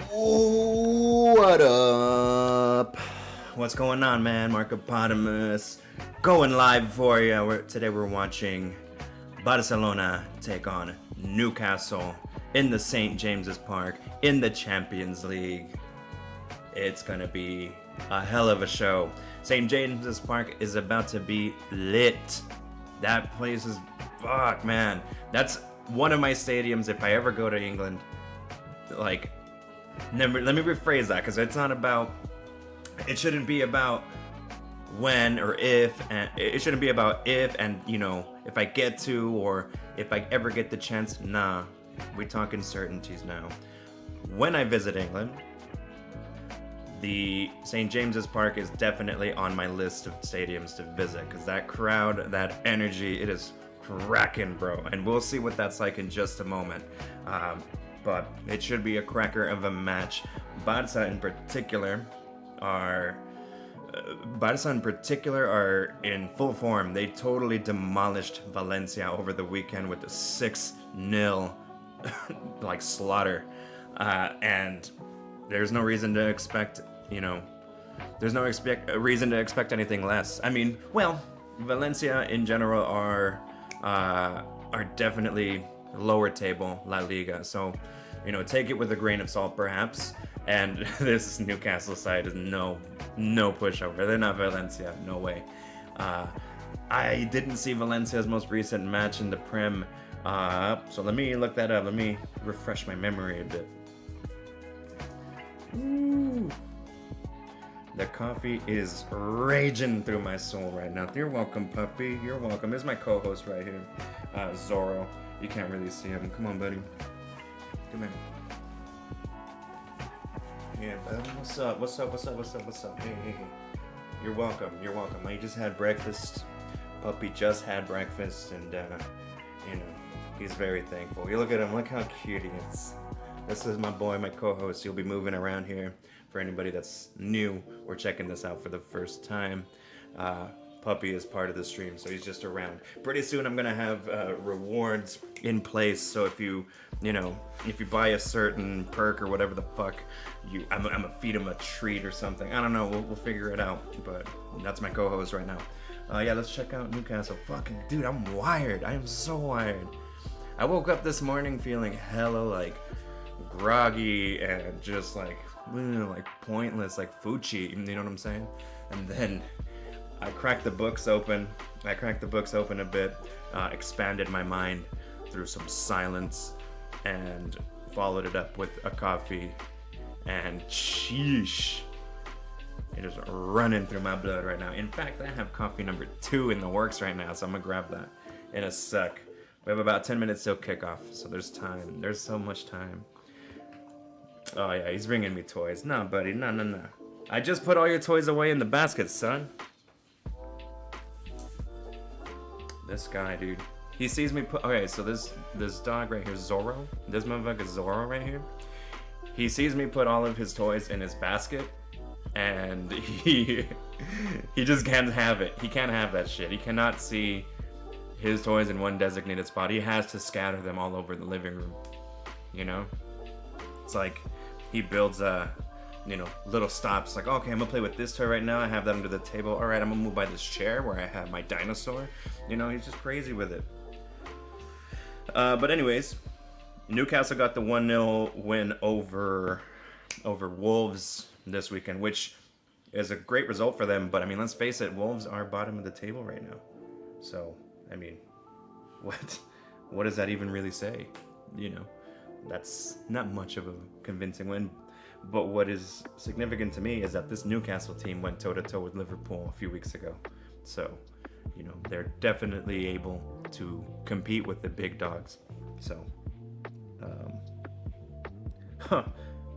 What up? What's going on, man? Markopotamus going live for you. Today we're watching Barcelona take on Newcastle in the St. James's Park in the Champions League. It's gonna be a hell of a show. St. James's Park is about to be lit. That place is fuck, man. That's one of my stadiums if I ever go to England. Like, let me rephrase that, because it's not about, it shouldn't be about when or if, and it shouldn't be about if and, you know, if I get to, or if I ever get the chance. Nah, we're talking certainties now. When I visit England, the St. James's Park is definitely on my list of stadiums to visit, because that crowd, that energy, it is cracking, bro. And we'll see what that's like in just a moment. But it should be a cracker of a match. Barca in particular are in full form. They totally demolished Valencia over the weekend with a 6-0 like slaughter. And there's no reason to expect, reason to expect anything less. I mean, well, Valencia in general are definitely lower table La Liga, so take it with a grain of salt perhaps. And this Newcastle side is no pushover. They're not Valencia, no way. I didn't see Valencia's most recent match in the Prem, so let me look that up. Let me refresh my memory a bit. Ooh. The coffee is raging through my soul right now. You're welcome, puppy. You're welcome. There's my co-host right here, Zorro. You can't really see him. Come on, buddy. Come here. Yeah, bud. What's up? What's up? Hey. You're welcome. I just had breakfast. Puppy just had breakfast, and he's very thankful. You look at him. Look how cute he is. This is my boy, my co-host. He'll be moving around here for anybody that's new or checking this out for the first time. Puppy is part of the stream, so he's just around. Pretty soon I'm gonna have rewards in place, so if you buy a certain perk or whatever the fuck, I'm gonna feed him a treat or something. I don't know, we'll figure it out, but that's my co-host right now. Yeah, let's check out Newcastle. Fucking dude, I'm wired. I am so wired. I woke up this morning feeling hella like groggy and just like pointless, like Fuchi, you know what I'm saying? And then I cracked the books open a bit, expanded my mind through some silence, and followed it up with a coffee, and sheesh, it is running through my blood right now. In fact, I have coffee number 2 in the works right now, so I'm gonna grab that in a sec. We have about 10 minutes till kickoff, so there's time. There's so much time. Oh yeah, he's bringing me toys. No, buddy, no. I just put all your toys away in the basket, son. This guy, dude. He sees me put... Okay, so this dog right here, Zorro. This motherfucker Zorro right here. He sees me put all of his toys in his basket, and he just can't have it. He can't have that shit. He cannot see his toys in one designated spot. He has to scatter them all over the living room. It's like he builds little stops, like, okay, I'm gonna play with this toy right now. I have that under the table. All right, I'm gonna move by this chair where I have my dinosaur. He's just crazy with it. But anyways, Newcastle got the 1-0 win over Wolves this weekend, which is a great result for them. But I mean, let's face it, Wolves are bottom of the table right now. So I mean, what does that even really say? That's not much of a convincing win. But what is significant to me is that this Newcastle team went toe-to-toe with Liverpool a few weeks ago. So, they're definitely able to compete with the big dogs. So,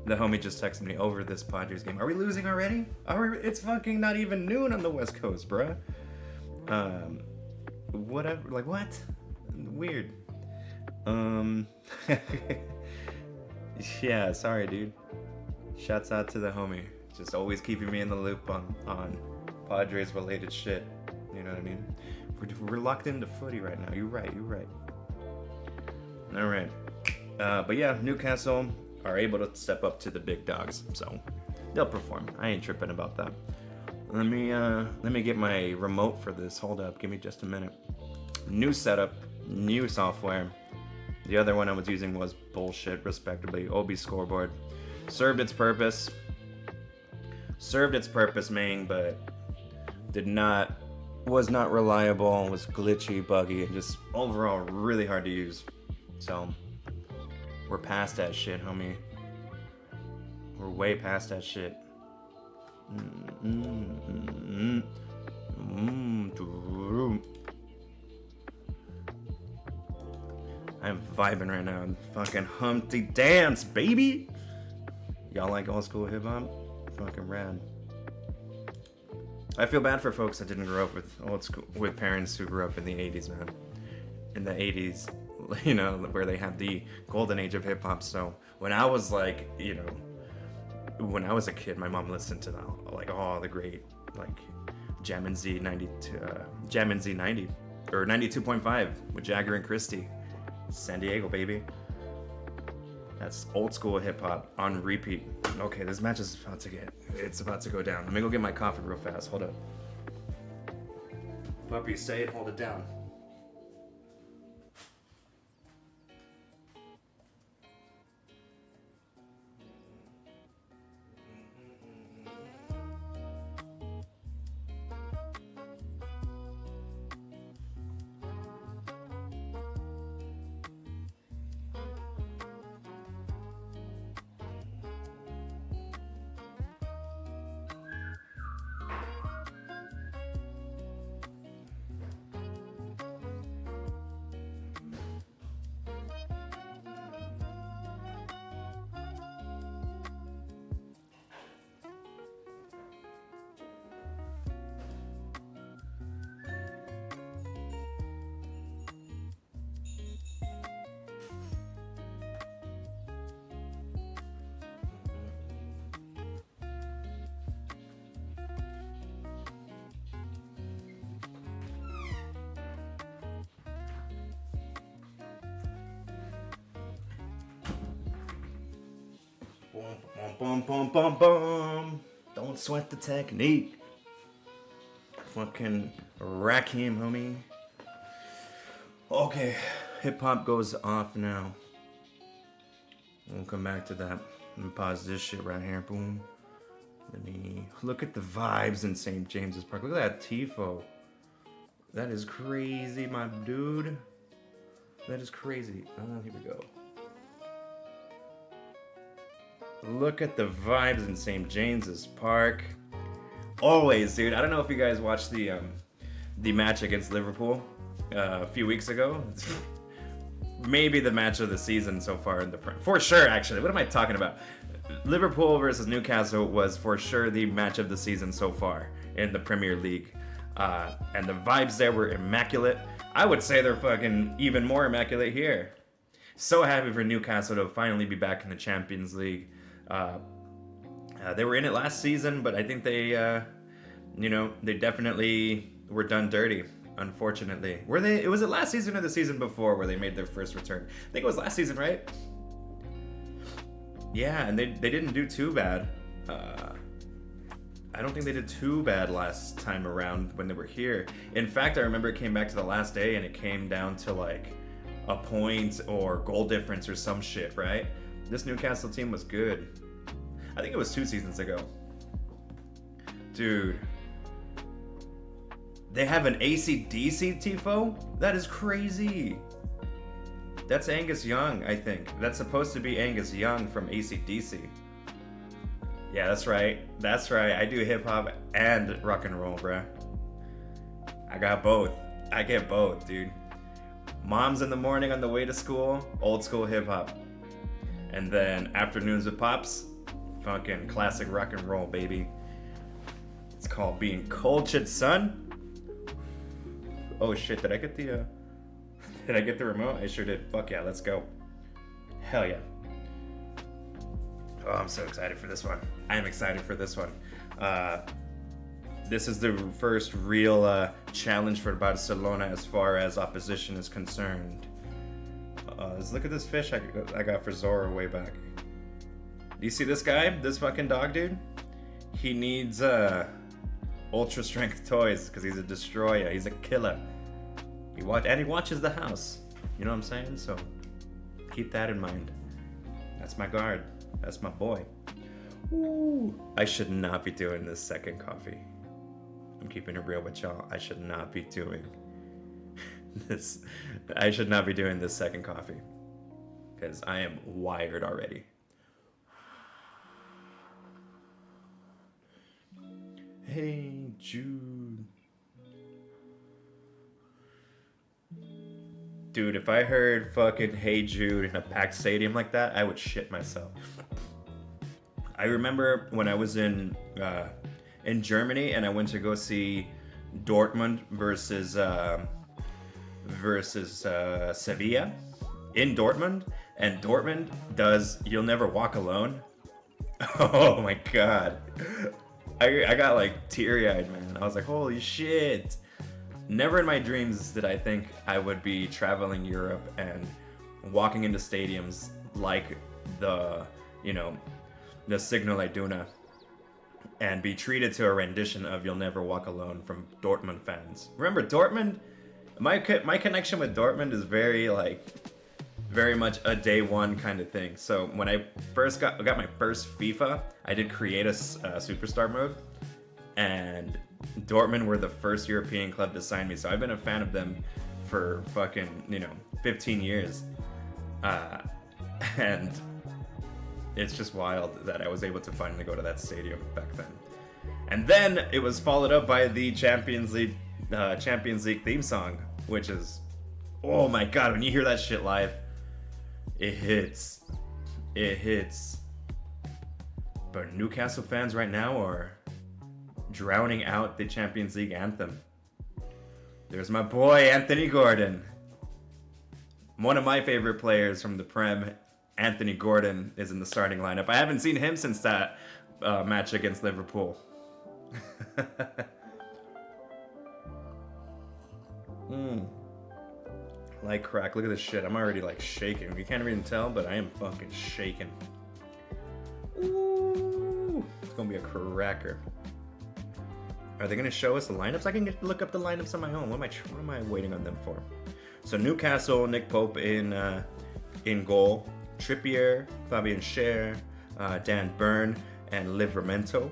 the homie just texted me over this Padres game. Are we losing already? It's fucking not even noon on the West Coast, bruh. Whatever, like what? Weird. Yeah, sorry, dude. Shouts out to the homie. Just always keeping me in the loop on Padres related shit. You know what I mean? We're locked into footy right now. You're right. All right. But yeah, Newcastle are able to step up to the big dogs. So they'll perform. I ain't tripping about that. Let me get my remote for this. Hold up, give me just a minute. New setup, new software. The other one I was using was bullshit, respectively. OB scoreboard. Served its purpose, man, but was not reliable, was glitchy, buggy, and just overall really hard to use. So we're past that shit, homie. We're way past that shit. I'm vibing right now. Fucking Humpty Dance, baby. Y'all like old school hip hop? Fucking rad. I feel bad for folks that didn't grow up with parents who grew up in the 80s, man. In the 80s, you know, where they had the golden age of hip hop. So when I was like, you know, when I was a kid, my mom listened to like all the great like Jammin' Z 90 or 92.5 with Jagger and Christie, San Diego, baby. That's old school hip hop on repeat. Okay, this match is about to go down. Let me go get my coffee real fast. Hold up. Puppy, say it, hold it down. Boom, boom, boom, boom. Don't sweat the technique. Fucking rack him, homie. Okay, hip hop goes off now. We'll come back to that. Let me pause this shit right here. Boom. Let me look at the vibes in St. James's Park. Look at that tifo. That is crazy, my dude. That is crazy. Here we go. Look at the vibes in St. James's Park. Always, dude. I don't know if you guys watched the match against Liverpool a few weeks ago. Maybe the match of the season so far in the for sure. Actually, what am I talking about? Liverpool versus Newcastle was for sure the match of the season so far in the Premier League, and the vibes there were immaculate. I would say they're fucking even more immaculate here. So happy for Newcastle to finally be back in the Champions League. They were in it last season, but I think they definitely were done dirty, unfortunately. Was it last season or the season before where they made their first return? I think it was last season, right? Yeah, and they didn't do too bad. I don't think they did too bad last time around when they were here. In fact, I remember it came back to the last day and it came down to like a point or goal difference or some shit, right? This Newcastle team was good. I think it was 2 seasons ago. Dude. They have an AC/DC tifo? That is crazy. That's Angus Young, I think. That's supposed to be Angus Young from AC/DC. Yeah, that's right. That's right. I do hip hop and rock and roll, bruh. I got both. I get both, dude. Moms in the morning on the way to school, old school hip hop. And then afternoons with pops, fucking classic rock and roll, baby. It's called being cultured, son. Oh shit, did I get the remote? I sure did. Fuck yeah, let's go. Hell yeah. Oh, I'm so excited for this one. I am excited for this one. This is the first real challenge for Barcelona as far as opposition is concerned. Let's look at this fish I got for Zora way back. Do you see this guy? This fucking dog dude? He needs ultra strength toys because he's a destroyer. He's a killer. He watches the house. You know what I'm saying? So keep that in mind. That's my guard. That's my boy. Ooh. I should not be doing this second coffee. I'm keeping it real with y'all. I should not be doing this. I should not be doing this second coffee because I am wired already. Hey Jude. Dude, if I heard fucking Hey Jude in a packed stadium like that, I would shit myself. I remember when I was in Germany and I went to go see Dortmund versus Sevilla in Dortmund, and Dortmund does You'll Never Walk Alone. Oh my god. I got like teary-eyed, man. I was like, holy shit. Never in my dreams did I think I would be traveling Europe and walking into stadiums like the Signal Iduna and be treated to a rendition of You'll Never Walk Alone from Dortmund fans. Remember, Dortmund, my connection with Dortmund is very much a day one kind of thing. So when I first got my first FIFA, I did create a superstar mode, and Dortmund were the first European club to sign me. So I've been a fan of them for fucking 15 years, and it's just wild that I was able to finally go to that stadium back then. And then it was followed up by the Champions League theme song, which is, oh my god, when you hear that shit live, it hits. But Newcastle fans right now are drowning out the Champions League anthem. There's my boy Anthony Gordon. One of my favorite players from the Prem, Anthony Gordon, is in the starting lineup. I haven't seen him since that match against Liverpool. Like crack. Look at this shit. I'm already like shaking. You can't even tell, but I am fucking shaking. Ooh, it's gonna be a cracker. Are they gonna show us the lineups? I can look up the lineups on my own. What am I waiting on them for? So Newcastle, Nick Pope in goal. Trippier, Fabian Schär, Dan Burn, and Livramento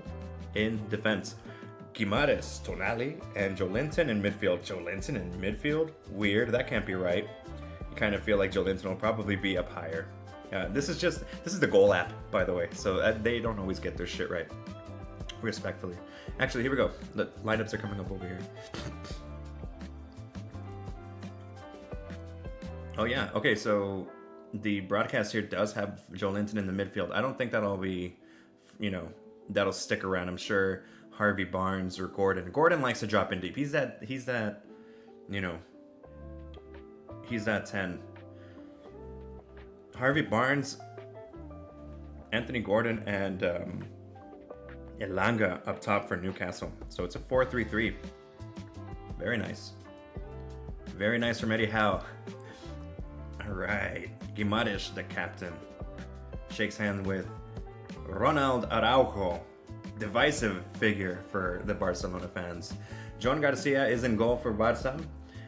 in defense. Guimaraes, Tonali, and Joelinton in midfield. Joelinton in midfield? Weird. That can't be right. You kind of feel like Joelinton will probably be up higher. This is the goal app, by the way, so they don't always get their shit right. Respectfully. Actually, here we go. The lineups are coming up over here. Oh yeah. Okay, so the broadcast here does have Joelinton in the midfield. I don't think that'll be, that'll stick around. I'm sure Harvey Barnes or Gordon. Gordon likes to drop in deep. He's that 10. Harvey Barnes, Anthony Gordon, and Elanga up top for Newcastle. So it's a 4-3-3. Very nice. Very nice from Eddie Howe. All right. Guimaraes, the captain, shakes hands with Ronald Araujo, divisive figure for the Barcelona fans. John Garcia is in goal for Barca,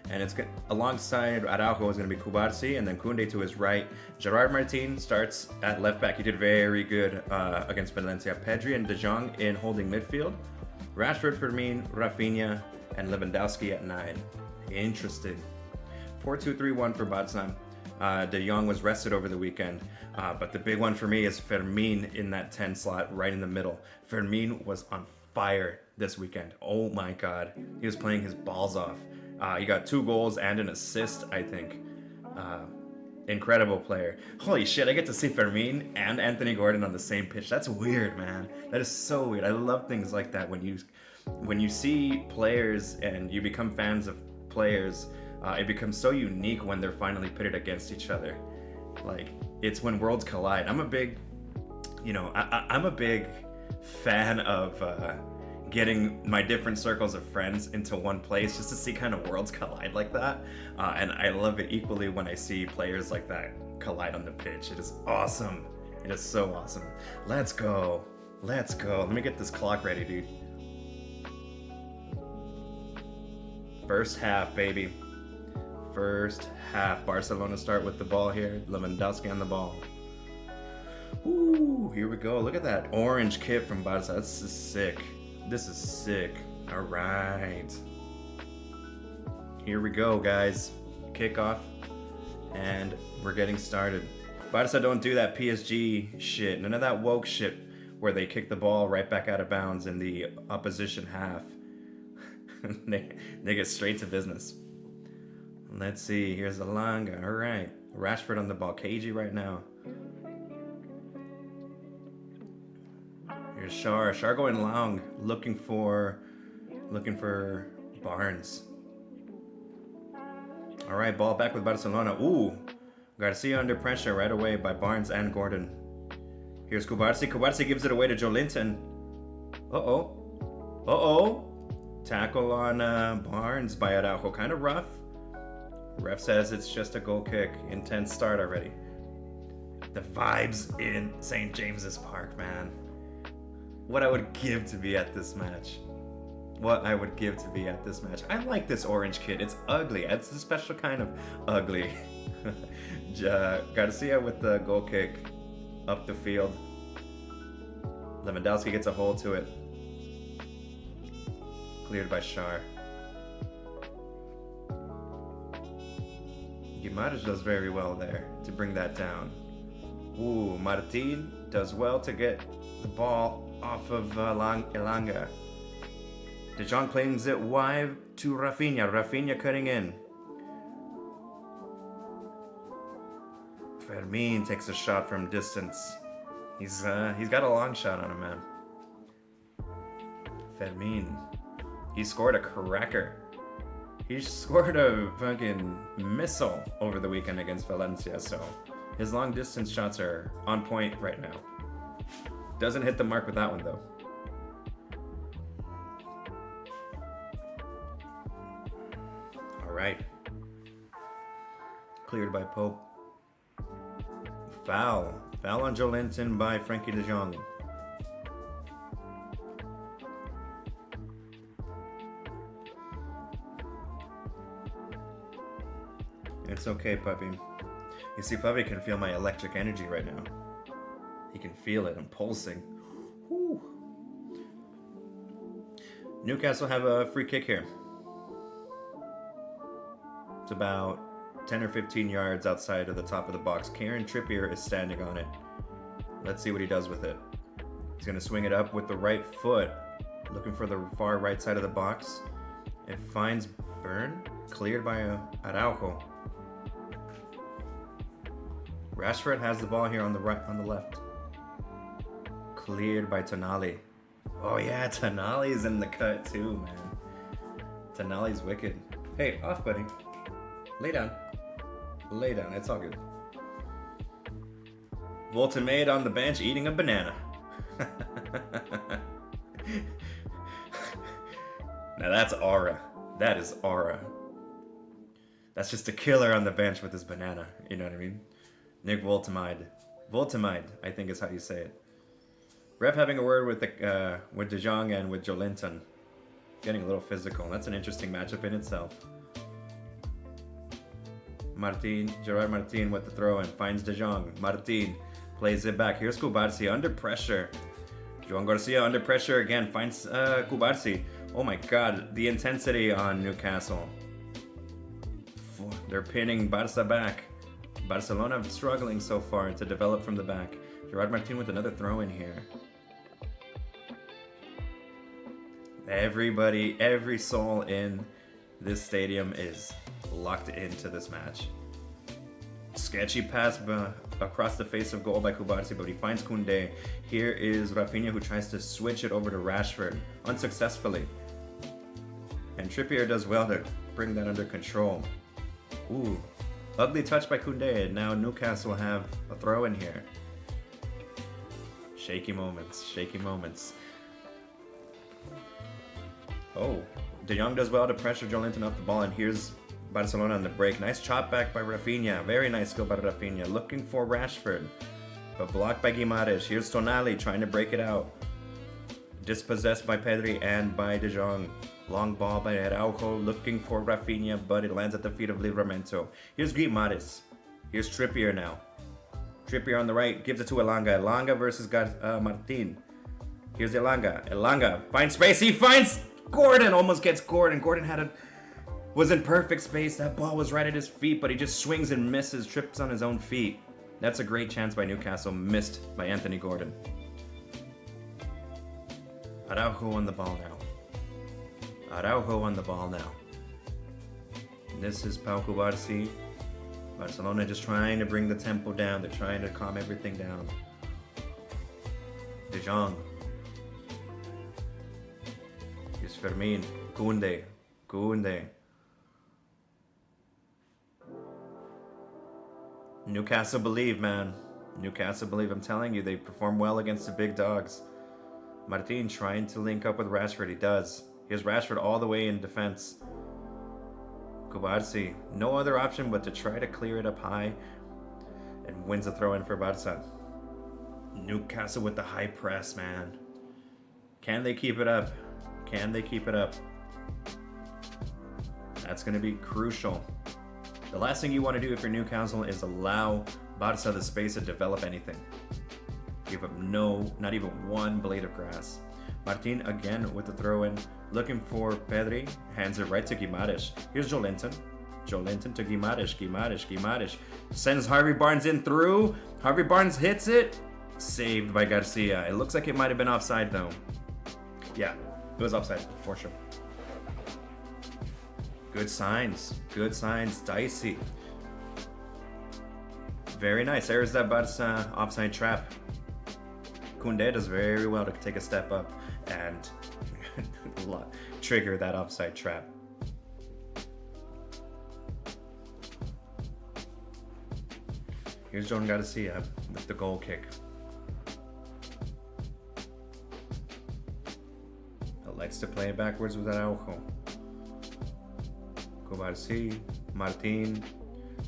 and it's alongside Araujo is going to be Kubarsi, and then Koundé to his right. Gerard Martin starts at left back. He did very good against Valencia. Pedri and De Jong in holding midfield. Rashford, Firmino, Rafinha, and Lewandowski at 9. Interesting. 4-2-3-1 for Barca. De Jong was rested over the weekend, but the big one for me is Fermin in that 10 slot right in the middle. Fermin was on fire this weekend. Oh my god. He was playing his balls off. He got 2 goals and an assist, I think. Incredible player. Holy shit, I get to see Fermin and Anthony Gordon on the same pitch. That's weird, man. That is so weird. I love things like that when you see players and you become fans of players. It becomes so unique when they're finally pitted against each other. Like, it's when worlds collide. I'm a big fan of getting my different circles of friends into one place just to see kind of worlds collide like that. And I love it equally when I see players like that collide on the pitch. It is awesome. It is so awesome. Let's go. Let's go. Let me get this clock ready, dude. First half, baby. First half. Barcelona start with the ball here. Lewandowski on the ball. Ooh, here we go. Look at that orange kit from Barca. This is sick. This is sick. All right. Here we go, guys. Kickoff. And we're getting started. Barca don't do that PSG shit. None of that woke shit where they kick the ball right back out of bounds in the opposition half. they get straight to business. Let's see. Here's Alanga. All right. Rashford on the ball. KG right now. Here's Shar. Shar going long, looking for Barnes. All right, ball back with Barcelona. Ooh, Garcia under pressure right away by Barnes and Gordon. Here's Kubarsi. Kubarsi gives it away to Joelinton. Uh-oh. Tackle on Barnes by Araujo. Kind of rough. Ref says it's just a goal kick. Intense start already. The vibes in St. James's Park, man. What I would give to be at this match. What I would give to be at this match. I like this orange kit. It's ugly. It's a special kind of ugly. Garcia with the goal kick up the field. Lewandowski gets a hold to it. Cleared by Shar. Guimaraes does very well there to bring that down. Ooh, Martin does well to get the ball off of Elanga. De Jong plays it wide to Rafinha. Rafinha cutting in. Fermin takes a shot from distance. He's got a long shot on him, man. Fermin. He scored a cracker. He scored a fucking missile over the weekend against Valencia, so his long distance shots are on point right now. Doesn't hit the mark with that one, though. All right. Cleared by Pope. Foul. Foul on Joelinton by Frankie de Jong. It's okay, puppy. You see, puppy can feel my electric energy right now. He can feel it. I'm pulsing. Whew. Newcastle have a free kick here. It's about 10 or 15 yards outside of the top of the box. Kieran Trippier is standing on it. Let's see what he does with it. He's going to swing it up with the right foot, looking for the far right side of the box. It finds Byrne, cleared by Araujo. Rashford has the ball here on the left. Cleared by Tonali. Oh yeah, Tonali's in the cut too, man. Tonali's wicked. Hey, off, buddy. Lay down. Lay down, it's all good. Voltemade on the bench eating a banana. Now that's aura. That is aura. That's just a killer on the bench with his banana. You know what I mean? Nick Voltemade. Voltemade, I think is how you say it. Ref having a word with De Jong and with Joelinton. Getting a little physical. That's an interesting matchup in itself. Gerard Martin with the throw-in. Finds De Jong. Martin plays it back. Here's Kubarsi under pressure. Joan Garcia under pressure again. Finds Kubarsi. Oh my god. The intensity on Newcastle. They're pinning Barca back. Barcelona struggling so far to develop from the back. Gerard Martin with another throw in here. Everybody, every soul in this stadium is locked into this match. Sketchy pass across the face of goal by Kubarsi, but he finds Koundé. Here is Rafinha who tries to switch it over to Rashford, unsuccessfully. And Trippier does well to bring that under control. Ooh, ugly touch by Koundé, and now Newcastle have a throw in here. Shaky moments, shaky moments. Oh, De Jong does well to pressure Joelinton off the ball, and here's Barcelona on the break. Nice chop back by Rafinha. Very nice skill by Rafinha. Looking for Rashford. but blocked by Guimaraes. Here's Tonali trying to break it out. Dispossessed by Pedri and by De Jong. Long ball by Araujo looking for Rafinha, but it lands at the feet of Livramento. Here's Guimaraes. Here's Trippier now. Trippier on the right gives it to Elanga. Elanga versus Martin. Here's Elanga. Elanga finds space. He finds Gordon. Almost gets Gordon. Gordon was in perfect space. That ball was right at his feet, but he just swings and misses. Trips on his own feet. That's a great chance by Newcastle. Missed by Anthony Gordon. Araujo on the ball now. Araujo on the ball now. This is Pau Cubarsí. Barcelona just trying to bring the tempo down. They're trying to calm everything down. De Jong. Here's Fermin. Koundé. Newcastle believe, man. Newcastle believe. I'm telling you, they perform well against the big dogs. Martin trying to link up with Rashford. He does. Here's Rashford all the way in defense. Cubarsí. No other option but to try to clear it up high. And wins a throw in for Barca. Newcastle with the high press, man. Can they keep it up? Can they keep it up? That's going to be crucial. The last thing you want to do if you're Newcastle is allow Barca the space to develop anything. Give up not even one blade of grass. Martin again with the throw in, looking for Pedri, hands it right to Guimaraes. Here's Joelinton. Joelinton to Guimaraes. Guimaraes sends Harvey Barnes in through. Harvey Barnes hits it. Saved by Garcia. It looks like it might have been offside though. Yeah, it was offside for sure. Good signs. Dicey. Very nice. There's that Barca offside trap. Koundé does very well to take a step up and trigger that offside trap. Here's John Garcia with the goal kick. Likes to play it backwards with Araujo. Cubarsí, Martin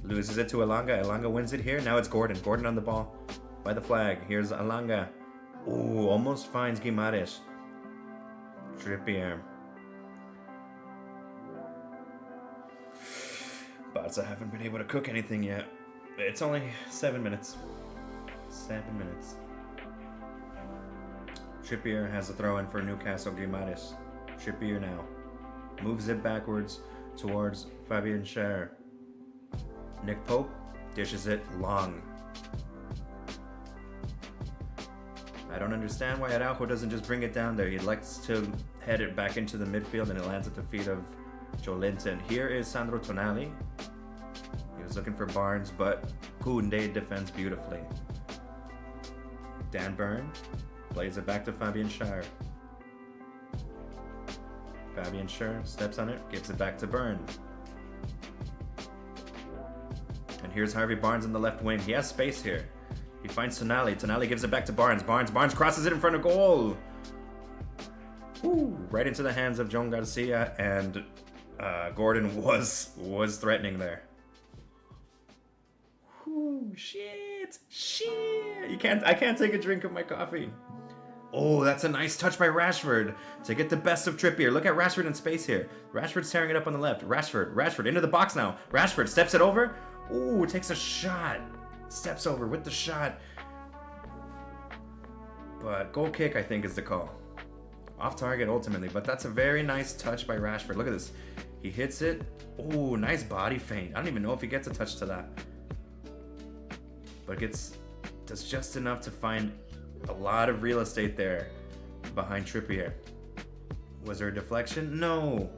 loses it to Elanga. Elanga wins it here. Now it's Gordon. Gordon on the ball by the flag. Here's Elanga. Ooh, almost finds Guimaraes. Trippier. Barca haven't been able to cook anything yet. It's only 7 minutes. 7 minutes. Trippier has a throw in for Newcastle. Guimaraes. Trippier now moves it backwards towards Fabian Schär. Nick Pope dishes it long. I don't understand why Araujo doesn't just bring it down there. He likes to head it back into the midfield and it lands at the feet of Joelinton. Here is Sandro Tonali. He was looking for Barnes, but Koundé defends beautifully. Dan Burn plays it back to Fabian Schär. Fabian Schär steps on it, gives it back to Burn. And here's Harvey Barnes on the left wing. He has space here. He finds Tonali. Tonali gives it back to Barnes. Barnes crosses it in front of goal. Ooh, right into the hands of John Garcia, and Gordon was threatening there. Ooh, shit. I can't take a drink of my coffee. Oh, that's a nice touch by Rashford to get the best of Trippier. Look at Rashford in space here. Rashford's tearing it up on the left. Rashford into the box now. Rashford steps it over. Ooh, takes a shot. Steps over with the shot. But goal kick, I think, is the call. Off target ultimately, but that's a very nice touch by Rashford. Look at this. He hits it. Ooh, nice body feint. I don't even know if he gets a touch to that. But does just enough to find a lot of real estate there behind Trippier. Was there a deflection? No.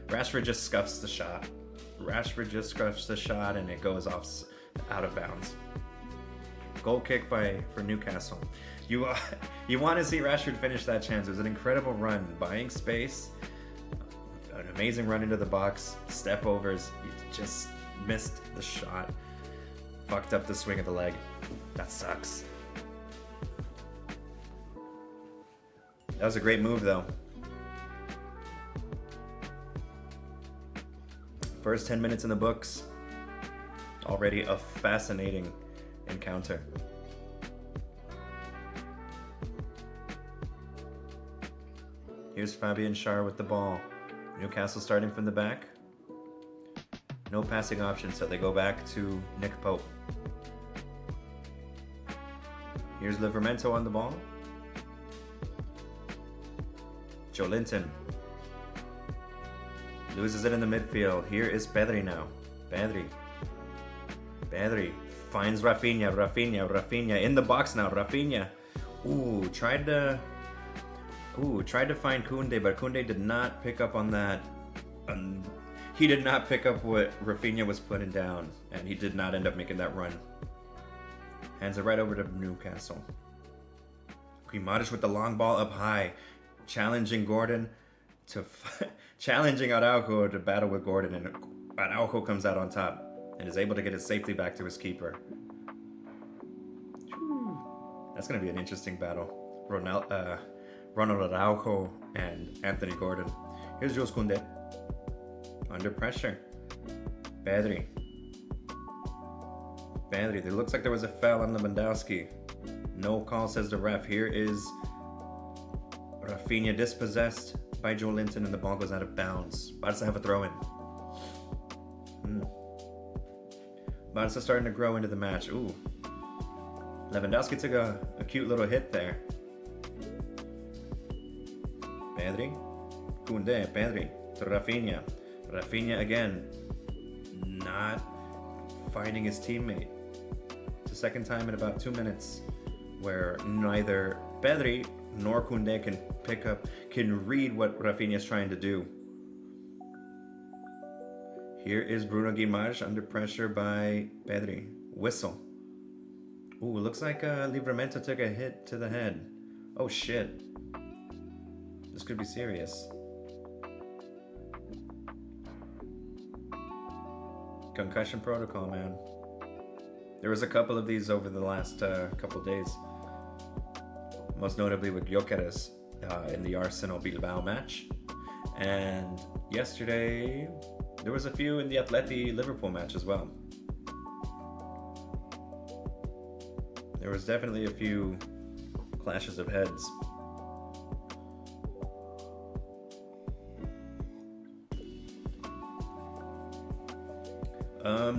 Rashford just scuffs the shot. And it goes off out of bounds. Goal kick for Newcastle. You want to see Rashford finish that chance. It was an incredible run, buying space, an amazing run into the box, step overs. He just missed the shot, fucked up the swing of the leg. That sucks. That was a great move, though. First 10 minutes in the books. Already a fascinating encounter. Here's Fabian Schär with the ball. Newcastle starting from the back. No passing option, so they go back to Nick Pope. Here's Livramento on the ball. Joelinton loses it in the midfield. Here is Pedri now. Pedri finds Rafinha. Rafinha in the box now. Rafinha. Tried to find Koundé, but Koundé did not pick up on that. He did not pick up what Rafinha was putting down, and he did not end up making that run. Hands it right over to Newcastle. Guimaraes with the long ball up high, challenging Gordon to challenging Araujo to battle with Gordon, and Araujo comes out on top and is able to get it safely back to his keeper. That's going to be an interesting battle. Ronald Araujo and Anthony Gordon. Here's Jules Koundé. Under pressure. Pedri. It looks like there was a foul on Lewandowski. No call, says the ref. Here is Rafinha dispossessed by Joelinton, and the ball goes out of bounds. Barca have a throw-in. Barca starting to grow into the match. Lewandowski took a cute little hit there. Pedri. Koundé. Pedri to Rafinha. Rafinha again. Not finding his teammate. It's the second time in about 2 minutes where neither Pedri nor Koundé can read what Rafinha is trying to do. Here is Bruno Guimaraes under pressure by Pedri. Whistle. Looks like Livramento took a hit to the head. Oh shit. This could be serious. Concussion protocol, man. There was a couple of these over the last couple days. Most notably with Gyökeres in the Arsenal Bilbao match. And yesterday, there was a few in the Atleti Liverpool match as well. There was definitely a few clashes of heads.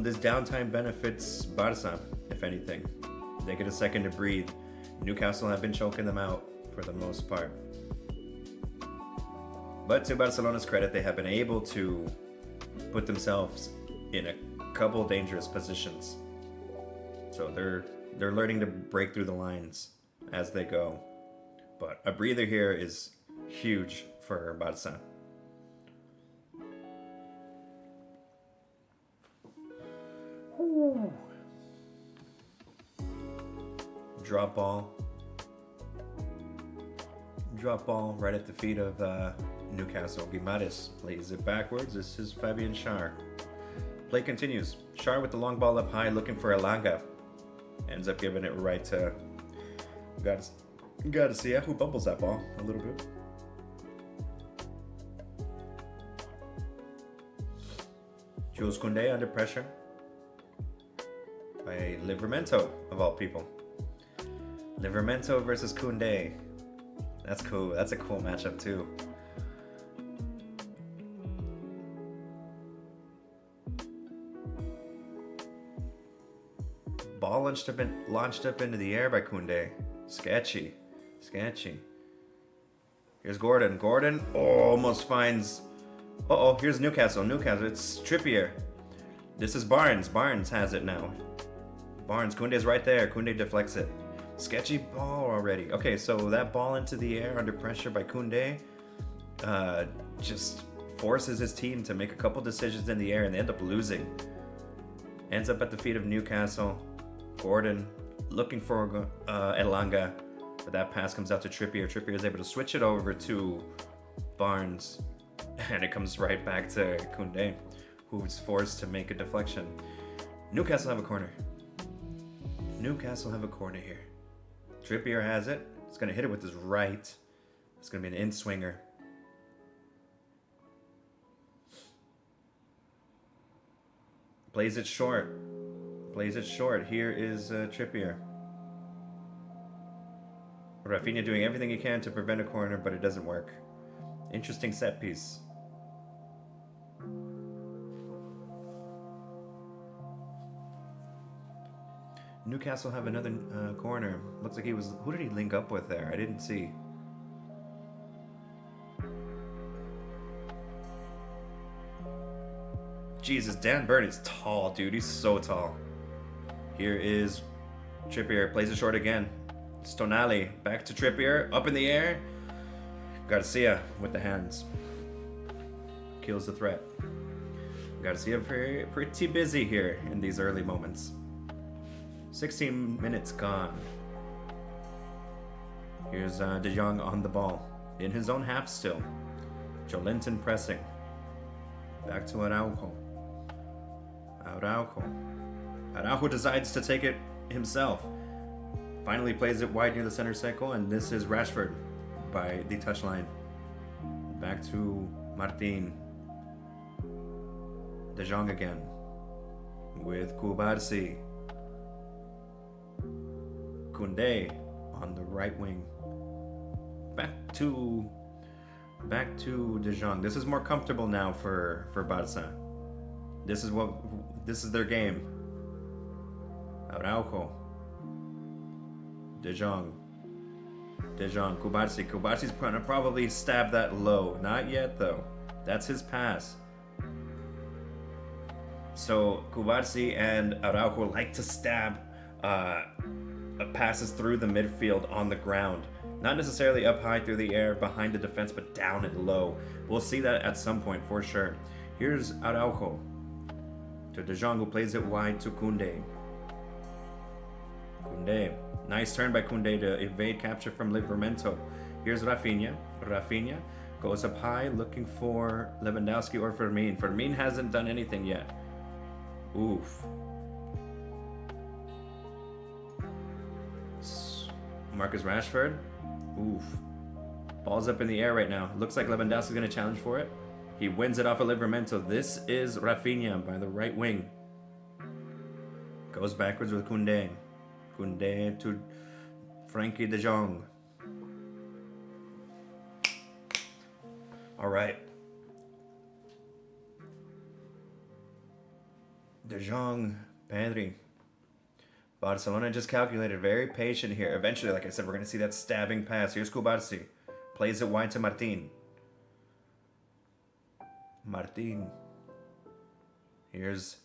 This downtime benefits Barca, if anything. They get a second to breathe. Newcastle have been choking them out for the most part. But to Barcelona's credit, they have been able to put themselves in a couple dangerous positions. So they're learning to break through the lines as they go. But a breather here is huge for Barca. Drop ball right at the feet of Newcastle. Guimaraes plays it backwards. This is Fabian Schär. Play continues. Schär with the long ball up high, looking for Elanga. Ends up giving it right to... Got to see who bubbles that ball a little bit. Jules Koundé under pressure by Livramento, of all people. Livramento versus Koundé. That's cool. That's a cool matchup too. Ball launched up into the air by Koundé. Sketchy. Here's Gordon. Almost finds... here's Newcastle. It's Trippier. This is Barnes. Barnes has it now. Koundé's right there. Koundé deflects it. Sketchy ball already. Okay, so that ball into the air under pressure by Koundé just forces his team to make a couple decisions in the air, and they end up losing. Ends up at the feet of Newcastle. Gordon looking for Elanga, but that pass comes out to Trippier. Trippier is able to switch it over to Barnes, and it comes right back to Koundé, who's forced to make a deflection. Newcastle have a corner here. Trippier has it. He's going to hit it with his right. It's going to be an in-swinger. Plays it short. Here is Trippier. Rafinha doing everything he can to prevent a corner, but it doesn't work. Interesting set piece. Newcastle have another corner. Looks like he was... Who did he link up with there? I didn't see. Jesus, Dan Burn is tall, dude. He's so tall. Here is Trippier. Plays it short again. Stonali. Back to Trippier. Up in the air. Garcia with the hands. Kills the threat. Garcia pretty busy here in these early moments. 16 minutes gone. Here's De Jong on the ball. In his own half still. Jolinton pressing. Back to Araujo. Araujo decides to take it himself. Finally plays it wide near the center circle, and this is Rashford by the touchline. Back to Martin. De Jong again. With Kubarsi. Koundé on the right wing. Back to De Jong. This is more comfortable now for Barca. This is their game. Araujo. De Jong. Kubarsi. Kubarsi's gonna probably stab that low. Not yet though. That's his pass. So Kubarsi and Araujo like to stab passes through the midfield on the ground. Not necessarily up high through the air behind the defense, but down and low. We'll see that at some point for sure. Here's Araujo to De Jong, who plays it wide to Koundé. Nice turn by Koundé to evade capture from Livramento. Here's Rafinha. Rafinha goes up high looking for Lewandowski or Fermin. Fermin hasn't done anything yet. Oof. Marcus Rashford. Oof. Ball's up in the air right now. Looks like Lewandowski's going to challenge for it. He wins it off of Livramento. This is Rafinha by the right wing. Goes backwards with Koundé. Koundé to Frankie de Jong. All right. De Jong, Pedri. Barcelona just calculated, very patient here. Eventually, like I said, we're going to see that stabbing pass. Here's Kubarsi. Plays it wide to Martin. Here's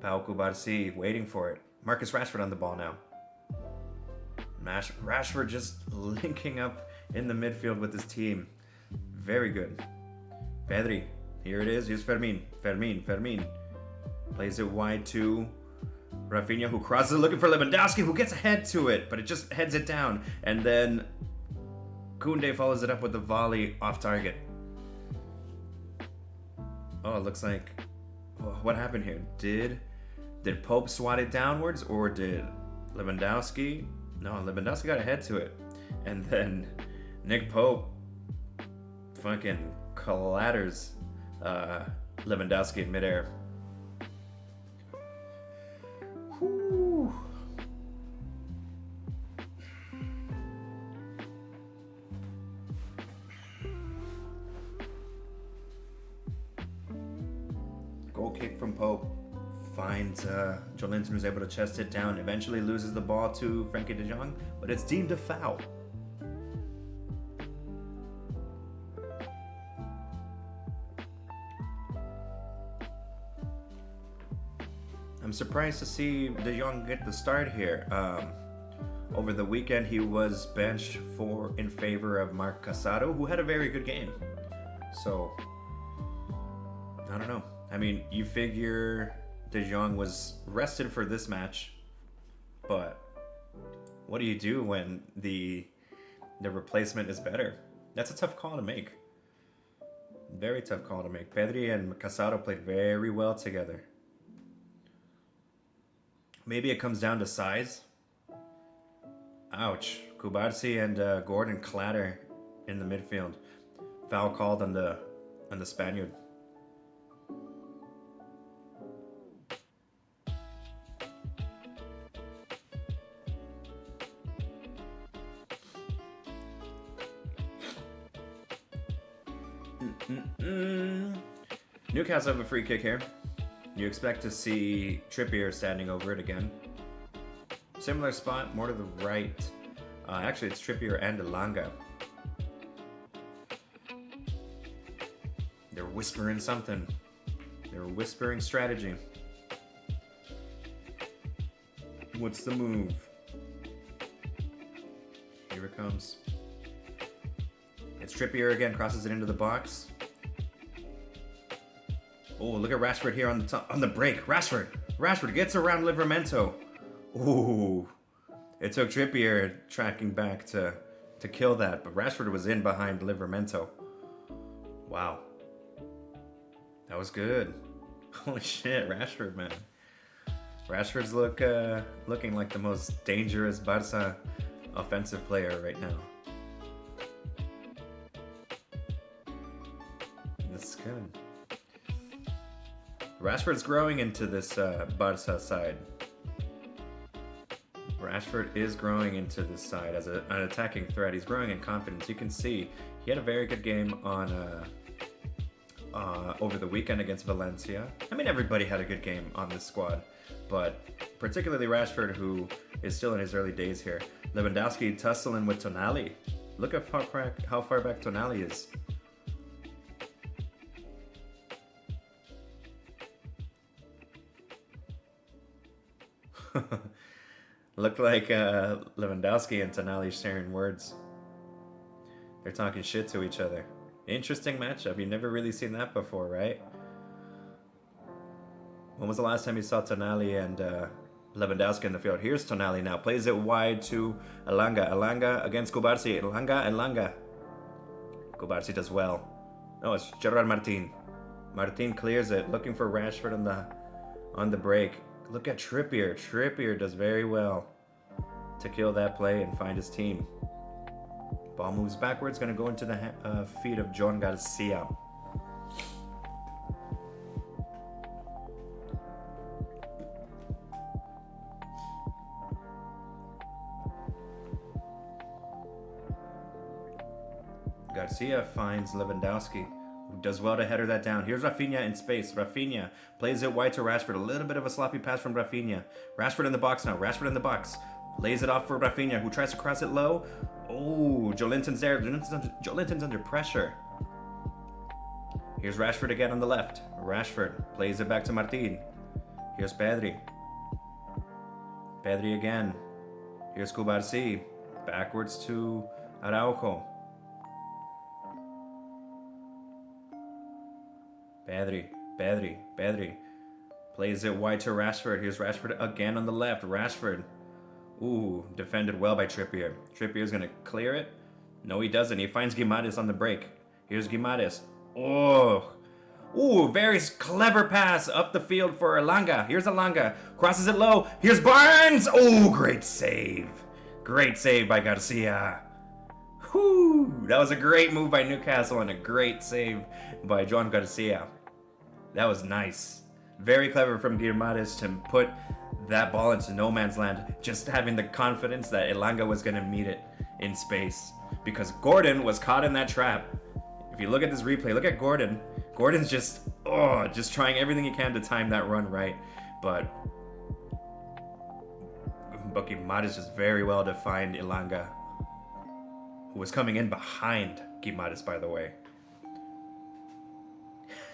Pau Kubarsi waiting for it. Marcus Rashford on the ball now. Rashford just linking up in the midfield with his team. Very good. Pedri. Here it is. Here's Fermin. Plays it wide to Rafinha, who crosses looking for Lewandowski, who gets ahead to it, but it just heads it down. And then Koundé follows it up with the volley off target. Oh, it looks like... what happened here? Did Pope swat it downwards, or did Lewandowski... No, Lewandowski got ahead to it. And then Nick Pope fucking clatters Lewandowski in midair. Whew. Goal kick from Pope. Finds Jolinton, who's able to chest it down. Eventually loses the ball to Frankie de Jong, but it's deemed a foul. I'm surprised to see De Jong get the start here. Over the weekend, he was benched in favor of Marc Casado, who had a very good game. So, I don't know. I mean, you figure De Jong was rested for this match, but what do you do when the replacement is better? That's a tough call to make. Very tough call to make. Pedri and Casado played very well together. Maybe it comes down to size. Ouch. Kubarsi and Gordon clatter in the midfield. Foul called on the Spaniard. Newcastle have a free kick here. You expect to see Trippier standing over it again. Similar spot, more to the right. Actually, it's Trippier and Elanga. They're whispering something. They're whispering strategy. What's the move? Here it comes. It's Trippier again, crosses it into the box. Oh, look at Rashford here on the top, on the break. Rashford gets around Livramento. Ooh. It took Trippier tracking back to kill that, but Rashford was in behind Livramento. Wow. That was good. Holy shit, Rashford, man. Rashford's looking like the most dangerous Barca offensive player right now. That's good. Rashford's growing into this Barca side. Rashford is growing into this side as an attacking threat. He's growing in confidence. You can see he had a very good game on over the weekend against Valencia. I mean, everybody had a good game on this squad, but particularly Rashford, who is still in his early days here. Lewandowski tussling with Tonali. Look at how far back Tonali is. Looked like Lewandowski and Tonali sharing words. They're talking shit to each other. Interesting matchup. You've never really seen that before, right? When was the last time you saw Tonali and Lewandowski in the field? Here's Tonali now. Plays it wide to Elanga. Elanga against Cubarsí. Elanga. Cubarsí does well. No, it's Gerard Martin. Martin clears it, looking for Rashford on the break. Look at Trippier. Trippier does very well to kill that play and find his team. Ball moves backwards, going to go into the feet of John Garcia. Garcia finds Lewandowski, who does well to header that down. Here's Rafinha in space. Rafinha plays it wide to Rashford. A little bit of a sloppy pass from Rafinha. Rashford in the box now. Rashford in the box. Lays it off for Rafinha, who tries to cross it low. Oh, Joelinton's there. Joelinton's under pressure. Here's Rashford again on the left. Rashford plays it back to Martin. Here's Pedri. Pedri again. Here's Cubarsí. Backwards to Araujo. Pedri. Plays it wide to Rashford. Here's Rashford again on the left. Rashford. Ooh, defended well by Trippier. Trippier's gonna clear it. No, he doesn't. He finds Guimaraes on the break. Here's Guimaraes. Oh. Ooh, very clever pass up the field for Elanga. Here's Elanga. Crosses it low. Here's Barnes. Oh, great save. Great save by Garcia. Whew. That was a great move by Newcastle and a great save by Joan Garcia. That was nice. Very clever from Guimaraes to put that ball into no man's land, just having the confidence that Elanga was going to meet it in space, because Gordon was caught in that trap. If you look at this replay, look at Gordon. Gordon's just trying everything he can to time that run right, but Guimaraes just very well to find Elanga, who was coming in behind Guimaraes, by the way.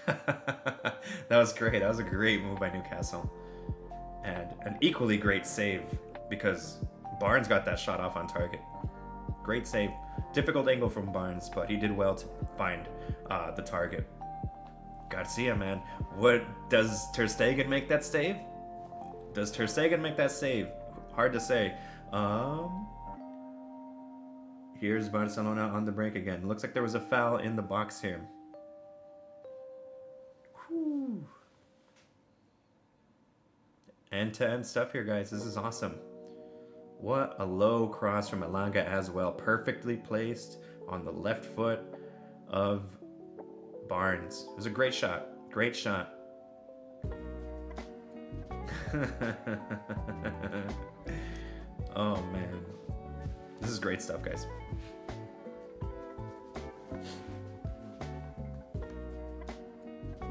That was great. That was a great move by Newcastle. And an equally great save, because Barnes got that shot off on target. Great save. Difficult angle from Barnes, but he did well to find the target. Garcia, man. What, does Ter Stegen make that save? Does Ter Stegen make that save? Hard to say. Here's Barcelona on the break again. Looks like there was a foul in the box here. Whew. End-to-end stuff here, guys. This is awesome. What a low cross from Elanga as well. Perfectly placed on the left foot of Barnes. It was a great shot. Great shot. Oh, man. This is great stuff, guys.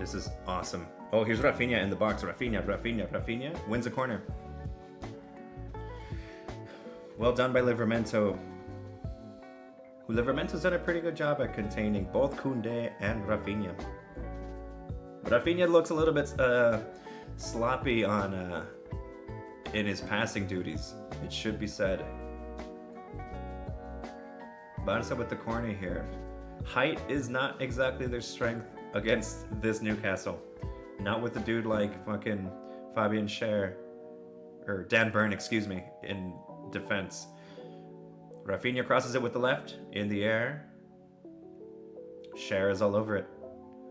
This is awesome. Oh, here's Rafinha in the box. Rafinha wins a corner. Well done by Livramento. Livramento's done a pretty good job at containing both Koundé and Rafinha. But Rafinha looks a little bit sloppy on in his passing duties. It should be said. Barca with the corner here. Height is not exactly their strength against this Newcastle. Not with a dude like fucking Fabian Schär, or Dan Burn, excuse me, in defense. Rafinha crosses it with the left, in the air. Schär is all over it.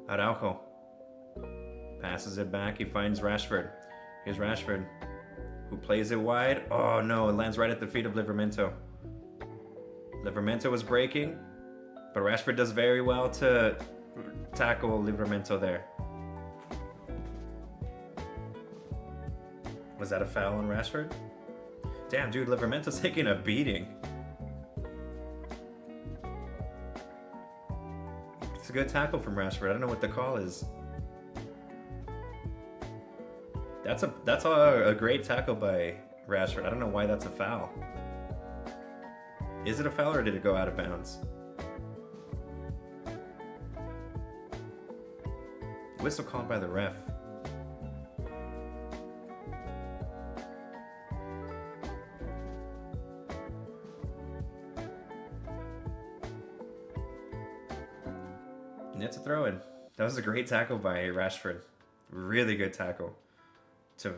Araujo passes it back, he finds Rashford. Here's Rashford, who plays it wide. Oh no, it lands right at the feet of Livramento. Livramento was breaking, but Rashford does very well to tackle Livramento there. Was that a foul on Rashford? Damn, dude, Livramento's taking a beating. It's a good tackle from Rashford. I don't know what the call is. That's a great tackle by Rashford. I don't know why that's a foul. Is it a foul or did it go out of bounds? Whistle called by the ref. And it's a throw in. That was a great tackle by Rashford. Really good tackle to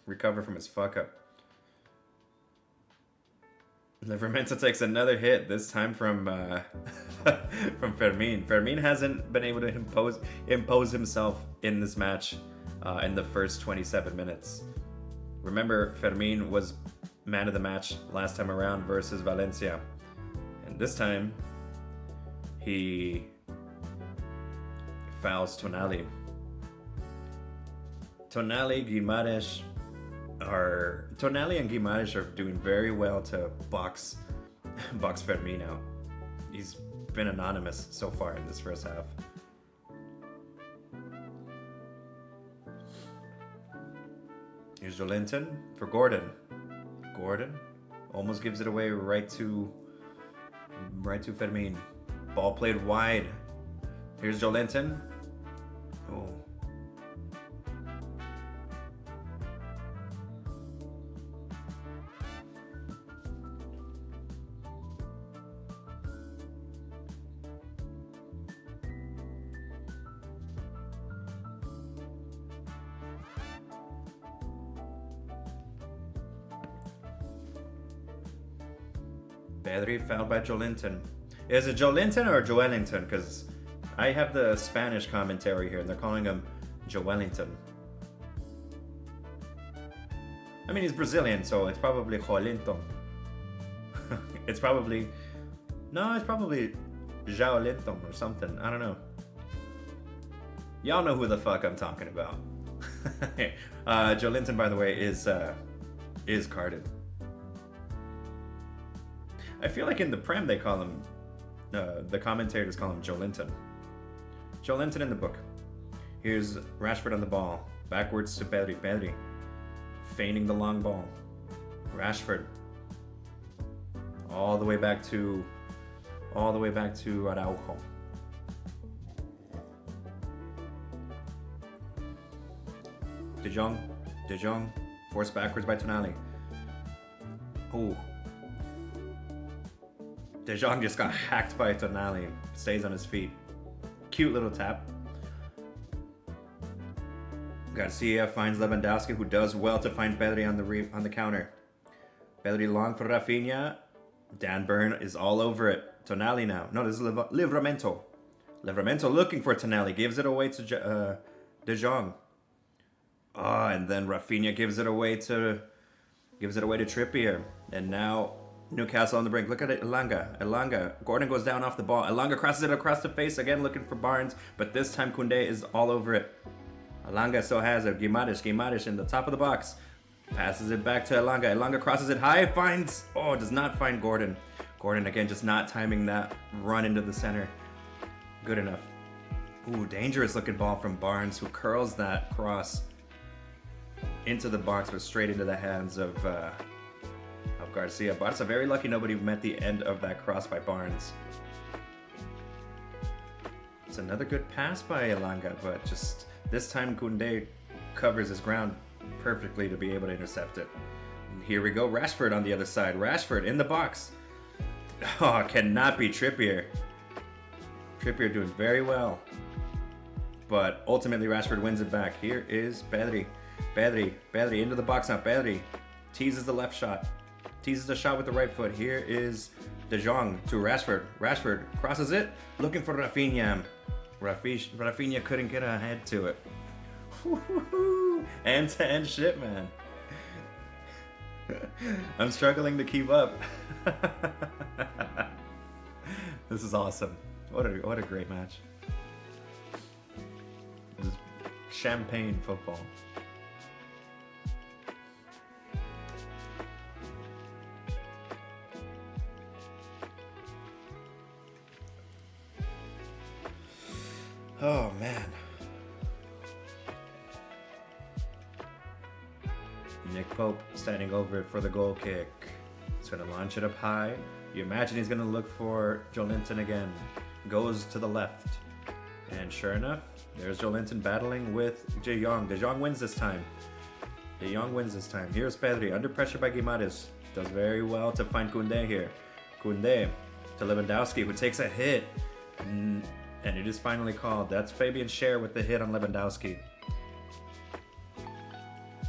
recover from his fuck up. Livramento takes another hit, this time from from Fermin. Fermin hasn't been able to impose himself in this match in the first 27 minutes. Remember, Fermin was man of the match last time around versus Valencia. And this time, he fouls Tonali. Tonali and Guimaraes are doing very well to box Fermin out. He's been anonymous so far in this first half. Here's Jolinton for Gordon. Gordon almost gives it away right to Fermin. Ball played wide. Here's Jolinton. Oh. Pedri fouled by Jolinton. Is it Jolinton or Joelinton? Because I have the Spanish commentary here and they're calling him Joelinton. I mean, he's Brazilian, so it's probably Joelinton. it's probably Joelinton or something. I don't know. Y'all know who the fuck I'm talking about. Joelinton, by the way, is carded. I feel like in the Prem they call him, the commentators call him Joelinton. Joelinton in the book. Here's Rashford on the ball. Backwards to Pedri. Pedri feigning the long ball. Rashford. All the way back to Araujo. De Jong. Forced backwards by Tonali. Ooh. De Jong just got hacked by Tonali. Stays on his feet. Cute little tap. Garcia finds Lewandowski, who does well to find Pedri on the counter. Pedri long for Rafinha. Dan Burn is all over it. Tonali now. No, this is Livramento. Livramento looking for Tonali. Gives it away to De Jong. And then Rafinha gives it away to Trippier. And now Newcastle on the brink. Look at it, Elanga. Gordon goes down off the ball. Elanga crosses it across the face again, looking for Barnes, but this time Koundé is all over it. Elanga still has it. Guimaraes in the top of the box. Passes it back to Elanga. Elanga crosses it high, does not find Gordon. Gordon again just not timing that run into the center good enough. Ooh, dangerous looking ball from Barnes, who curls that cross into the box, but straight into the hands of Garcia. Barca very lucky nobody met the end of that cross by Barnes. It's another good pass by Elanga, but just this time Koundé covers his ground perfectly to be able to intercept it. And here we go, Rashford on the other side. Rashford in the box. Oh, cannot be Trippier. Trippier doing very well. But ultimately Rashford wins it back. Here is Pedri. Pedri into the box now. Pedri teases the left shot. Teases the shot with the right foot. Here is De Jong to Rashford. Rashford crosses it. Looking for Rafinha. Rafinha couldn't get ahead to it. End-to-end shit, man. I'm struggling to keep up. This is awesome. What a great match. This is champagne football. Oh man. Nick Pope standing over it for the goal kick. He's going to launch it up high. You imagine he's going to look for Joelinton again. Goes to the left. And sure enough, there's Joelinton battling with De Jong. De Jong wins this time. De Jong wins this time. Here's Pedri, under pressure by Guimaraes. Does very well to find Koundé here. Koundé to Lewandowski, who takes a hit. And it is finally called. That's Fabian Schär with the hit on Lewandowski.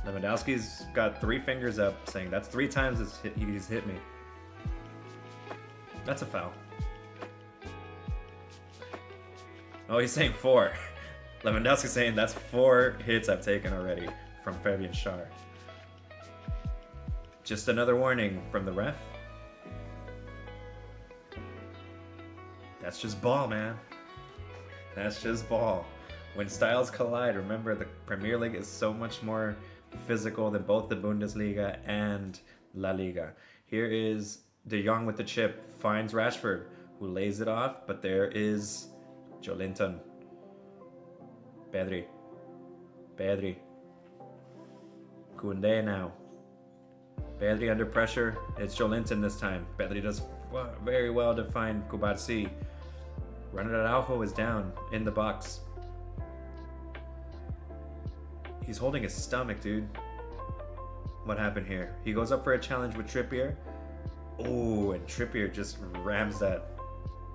Lewandowski's got 3 fingers up, saying that's 3 times he's hit me. That's a foul. Oh, he's saying 4. Lewandowski's saying that's 4 hits I've taken already from Fabian Schär. Just another warning from the ref. That's just ball, man. That's just ball. When styles collide, remember the Premier League is so much more physical than both the Bundesliga and La Liga. Here is De Jong with the chip, finds Rashford, who lays it off, but there is Joelinton. Pedri. Koundé now. Pedri under pressure. It's Joelinton this time. Pedri does very well to find Kubarsi. Ronald Araujo is down in the box. He's holding his stomach, dude. What happened here? He goes up for a challenge with Trippier. Oh, and Trippier just rams that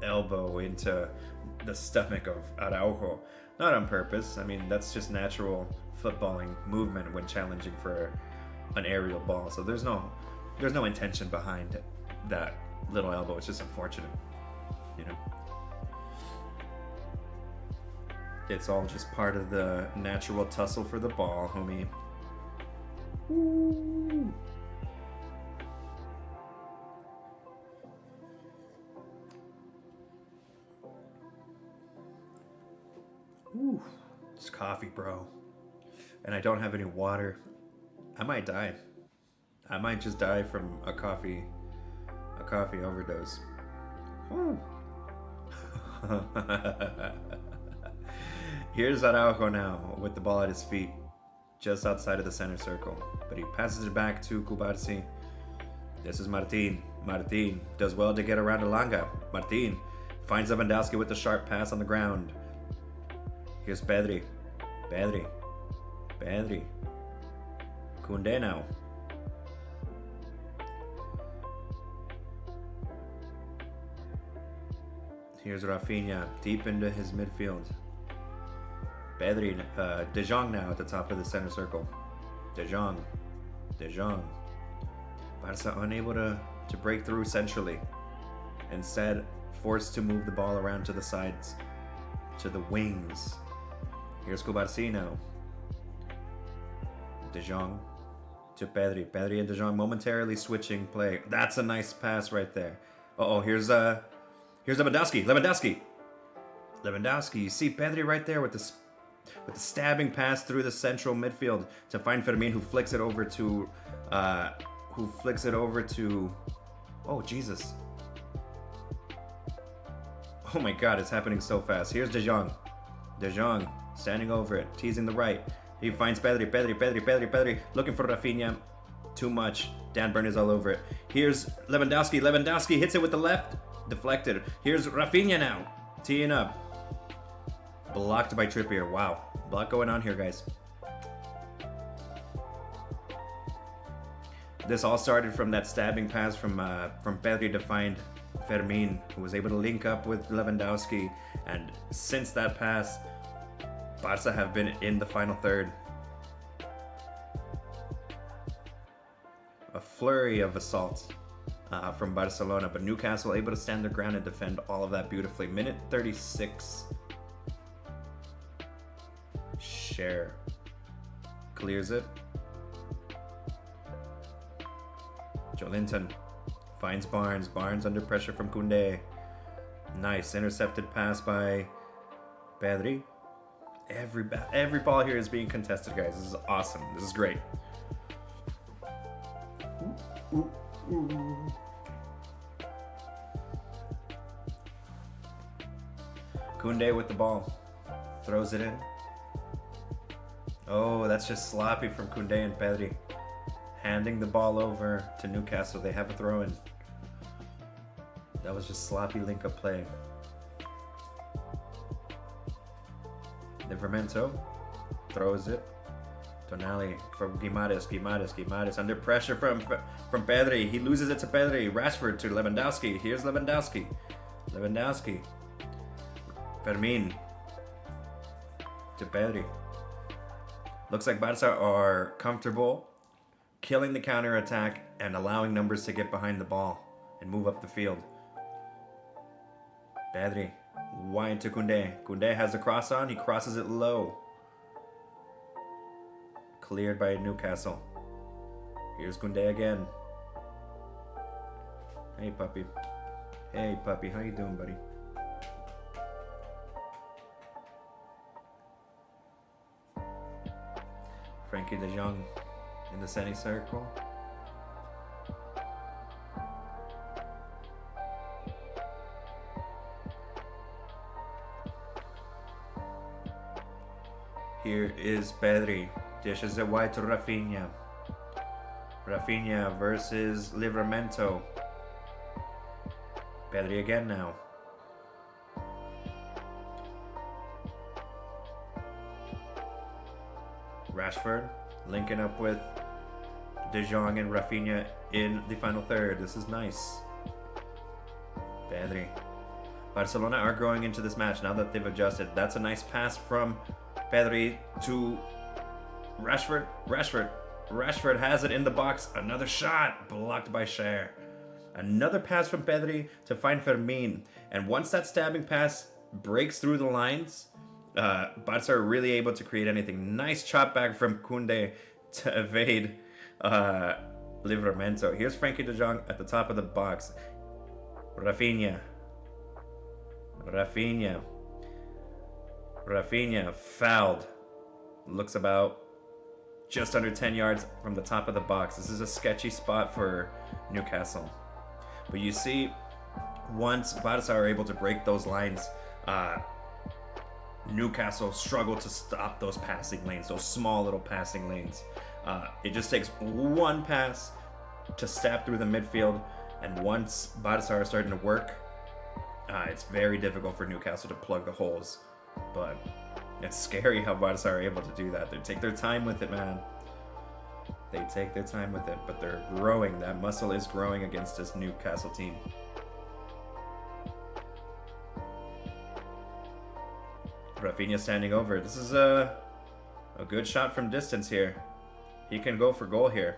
elbow into the stomach of Araujo. Not on purpose. I mean, that's just natural footballing movement when challenging for an aerial ball. So there's no intention behind that little elbow. It's just unfortunate, you know. It's all just part of the natural tussle for the ball, homie. Ooh. Ooh. It's coffee, bro. And I don't have any water. I might die. I might just die from a coffee overdose. Here's Araujo now with the ball at his feet, just outside of the center circle. But he passes it back to Kubarsi. This is Martin. Martin does well to get around Elanga. Martin finds Lewandowski with the sharp pass on the ground. Here's Pedri. Koundé now. Here's Rafinha deep into his midfield. Pedri, De Jong now at the top of the center circle. De Jong. Barca unable to break through centrally. Instead, forced to move the ball around to the sides, to the wings. Here's Kubarsi now. De Jong to Pedri. Pedri and De Jong momentarily switching play. That's a nice pass right there. Here's Lewandowski. Lewandowski. You see Pedri right there with the stabbing pass through the central midfield to find Fermin, who flicks it over to oh Jesus. Oh my god, it's happening so fast. Here's De Jong. De Jong standing over it, teasing the right. He finds Pedri, looking for Rafinha. Too much. Dan Burn is all over it. Here's Lewandowski hits it with the left. Deflected. Here's Rafinha now. Teeing up. Blocked by Trippier. Wow. A lot going on here, guys. This all started from that stabbing pass from Pedri to find Fermin, who was able to link up with Lewandowski. And since that pass, Barca have been in the final third. A flurry of assaults from Barcelona, but Newcastle able to stand their ground and defend all of that beautifully. Minute 36. Share clears it. Joelinton finds Barnes. Barnes under pressure from Koundé. Nice intercepted pass by Pedri. Every ball here is being contested, guys. This is awesome. This is great. Koundé with the ball. Throws it in. Oh, that's just sloppy from Koundé and Pedri. Handing the ball over to Newcastle. They have a throw in. That was just sloppy link-up play. Livramento throws it. Tonali from Guimaraes under pressure from Pedri. He loses it to Pedri. Rashford to Lewandowski. Here's Lewandowski. Fermin to Pedri. Looks like Barca are comfortable killing the counter-attack and allowing numbers to get behind the ball and move up the field. Pedri wide to Koundé. Koundé has the cross on. He crosses it low. Cleared by Newcastle. Here's Koundé again. Hey, puppy. How you doing, buddy? Frankie de Jong in the semicircle. Here is Pedri. Dishes it wide to Rafinha. Rafinha versus Livramento. Pedri again now. Rashford linking up with De Jong and Rafinha in the final third. This is nice. Pedri. Barcelona are growing into this match now that they've adjusted. That's a nice pass from Pedri to Rashford. Rashford has it in the box. Another shot blocked by Cher. Another pass from Pedri to find Fermin. And once that stabbing pass breaks through the lines, Barca are really able to create anything. Nice chop back from Koundé to evade Livramento. Here's Frankie de Jong at the top of the box. Rafinha fouled. Looks about just under 10 yards from the top of the box. This is a sketchy spot for Newcastle. But you see, once Barca are able to break those lines, Newcastle struggle to stop those passing lanes, those small little passing lanes. It just takes one pass to stab through the midfield, and once Barca are starting to work, it's very difficult for Newcastle to plug the holes. But it's scary how Barca are able to do that. They take their time with it, man. They take their time with it, but they're growing. That muscle is growing against this Newcastle team. Rafinha standing over. This is a good shot from distance here. He can go for goal here.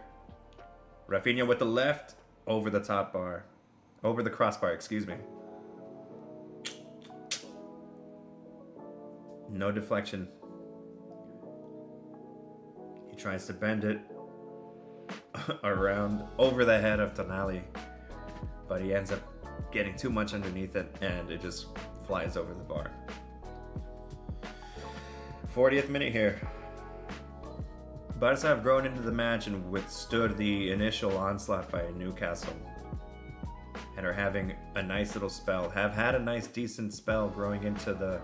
Rafinha with the left over the top bar. Over the crossbar, excuse me. No deflection. He tries to bend it around over the head of Tonali, but he ends up getting too much underneath it and it just flies over the bar. 40th minute here. Barca have grown into the match and withstood the initial onslaught by Newcastle and are having a nice little spell. Have had a nice decent spell growing into the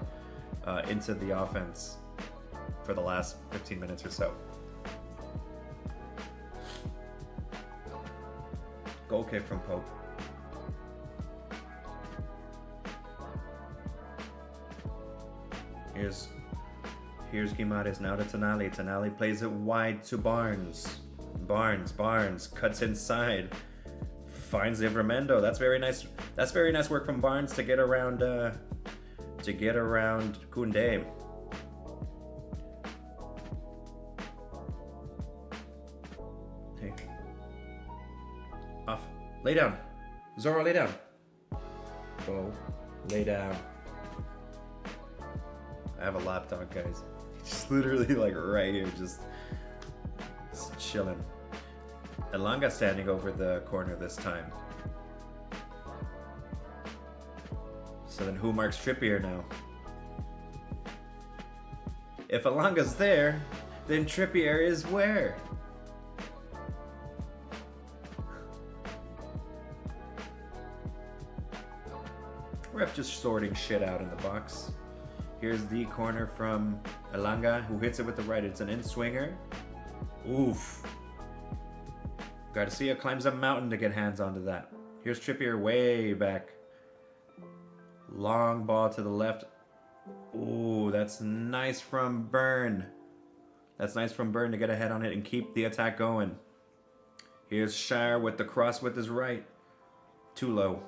into the offense for the last 15 minutes or so. Goal kick from Pope. Here's Guimaraes now to Tonali. Tonali plays it wide to Barnes. Barnes cuts inside. Finds Livramento. That's very nice. That's very nice work from Barnes to get around Koundé. Hey. Off. Lay down. Zorro, lay down. Go. Lay down. I have a lapdog, guys. Just literally like right here, just chilling. Elanga standing over the corner this time. So then who marks Trippier now? If Elanga's there, then Trippier is where? Ref just sorting shit out in the box. Here's the corner from Elanga, who hits it with the right. It's an in-swinger. Oof. Garcia climbs a mountain to get hands onto that. Here's Trippier way back. Long ball to the left. Ooh, that's nice from Byrne. That's nice from Byrne to get ahead on it and keep the attack going. Here's Shire with the cross with his right. Too low.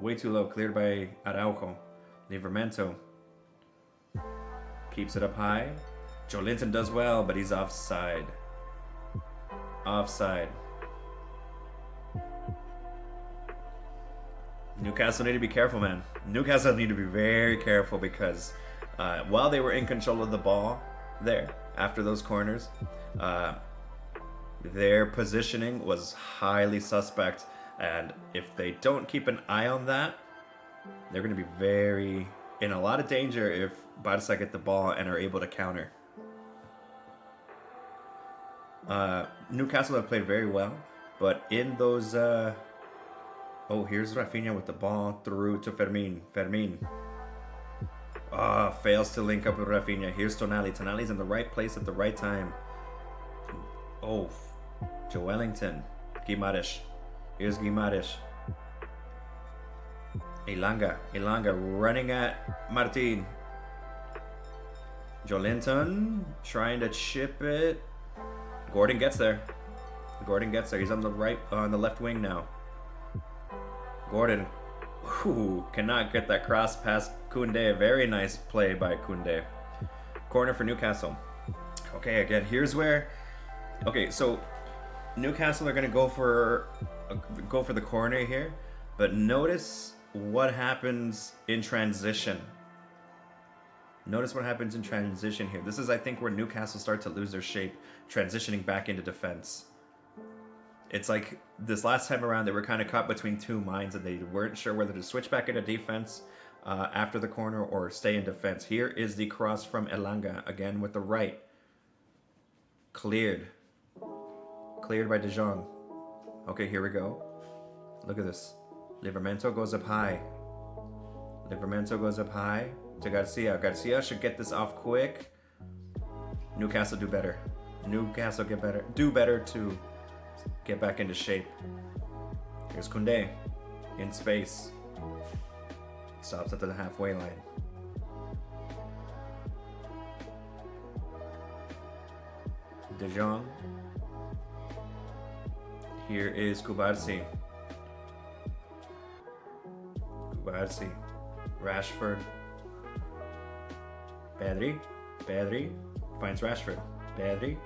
Way too low. Cleared by Araujo. Livramento. Keeps it up high. Joelinton does well, but he's offside. Offside. Newcastle need to be careful, man. Newcastle need to be very careful because while they were in control of the ball there, after those corners, their positioning was highly suspect. And if they don't keep an eye on that, they're going to be very in a lot of danger if Barca get the ball and are able to counter. Newcastle have played very well, but in those... oh, here's Rafinha with the ball through to Fermin. Fails to link up with Rafinha. Here's Tonali. Tonali's in the right place at the right time. Oh, Joelinton. Guimaraes. Here's Guimaraes. Elanga running at Martin. Joelinton trying to chip it. Gordon gets there. He's on the left wing now. Gordon, cannot get that cross past Koundé. Very nice play by Koundé. Corner for Newcastle. Okay, again, here's where. Okay, so Newcastle are gonna go for the corner here, but notice what happens in transition. Notice what happens in transition here. This is, I think, where Newcastle start to lose their shape, transitioning back into defense. It's like this last time around, they were kind of caught between two minds and they weren't sure whether to switch back into defense after the corner or stay in defense. Here is the cross from Elanga, again with the right. Cleared by De Jong. Okay, here we go. Look at this. Livramento goes up high. To Garcia. Garcia should get this off quick. Newcastle do better. Do better to get back into shape. Here's Koundé in space. Stops at the halfway line. De Jong. Here is Kubarsi. Rashford. Pedri finds Rashford. Pedri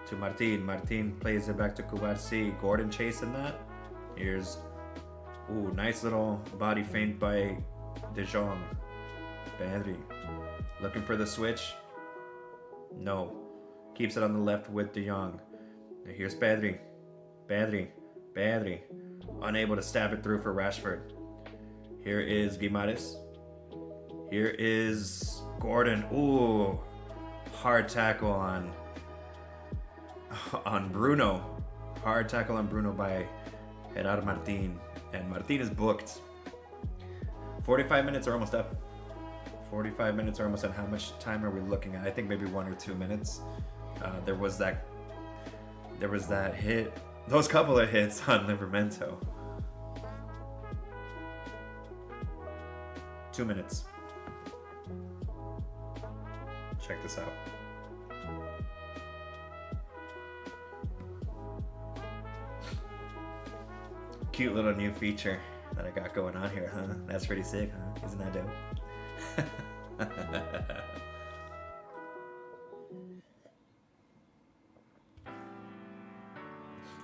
to Martin. Martin plays it back to Kubarsi. Gordon chasing that. Here's nice little body feint by De Jong. Pedri looking for the switch. No. Keeps it on the left with De Jong. Here's Pedri. Unable to stab it through for Rashford. Here is Guimaraes. Here is Gordon. Ooh. Hard tackle on Bruno. Hard tackle on Bruno by Gerard Martin. And Martin is booked. 45 minutes are almost up. 45 minutes are almost up. How much time are we looking at? I think maybe 1 or 2 minutes. There was that hit. Those couple of hits on Livramento. 2 minutes. Check this out. Cute little new feature that I got going on here, huh? That's pretty sick, huh? Isn't that dope?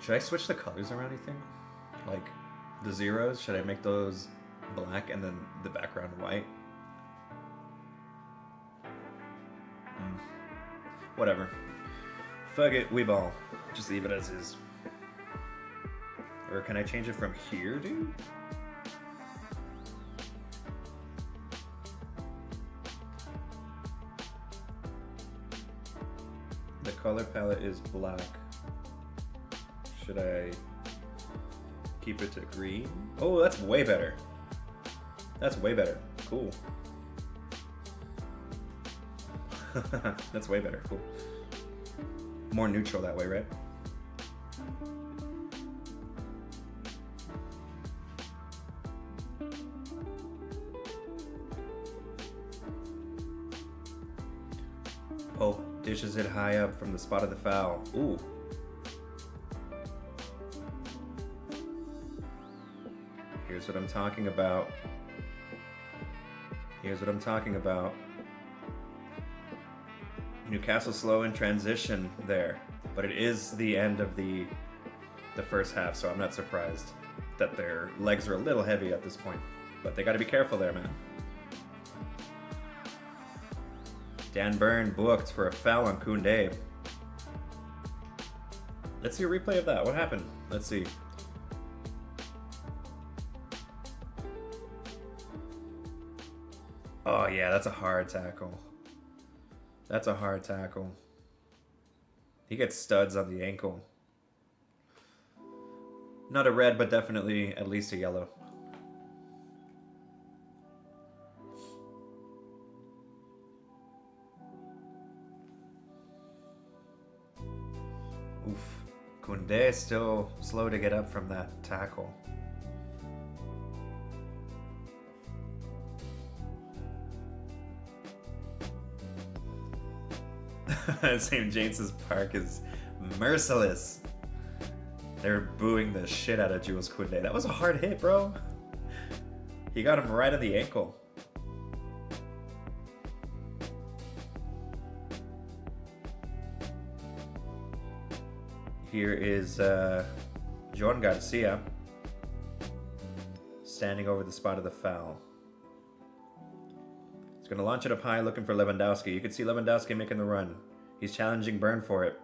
Should I switch the colors around, you think? Like, the zeros, should I make those black and then the background white? Whatever. Fuck it, we ball. Just leave it as is. Or can I change it from here, dude? The color palette is black. Should I keep it to green? Oh, that's way better. That's way better. Cool. That's way better. Cool. More neutral that way, right? Oh, dishes it high up from the spot of the foul. Ooh. Here's what I'm talking about. Here's what I'm talking about. Newcastle slow in transition there, but it is the end of the first half, so I'm not surprised that their legs are a little heavy at this point. But they got to be careful there, man. Dan Burn booked for a foul on Koundé. Let's see a replay of that. What happened? Let's see. Oh yeah, that's a hard tackle. That's a hard tackle. He gets studs on the ankle. Not a red, but definitely at least a yellow. Oof. Koundé is still slow to get up from that tackle. St. James's Park is merciless. They're booing the shit out of Jules Koundé. That was a hard hit, bro. He got him right on the ankle. Here is John Garcia standing over the spot of the foul. He's going to launch it up high looking for Lewandowski. You can see Lewandowski making the run. He's challenging Burn for it.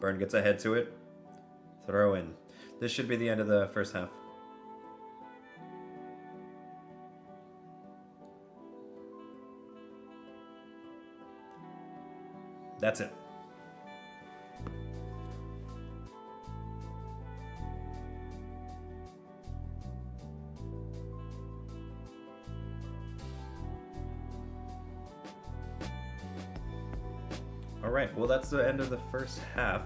Burn gets ahead to it. Throw in. This should be the end of the first half. That's it. All right, well, that's the end of the first half.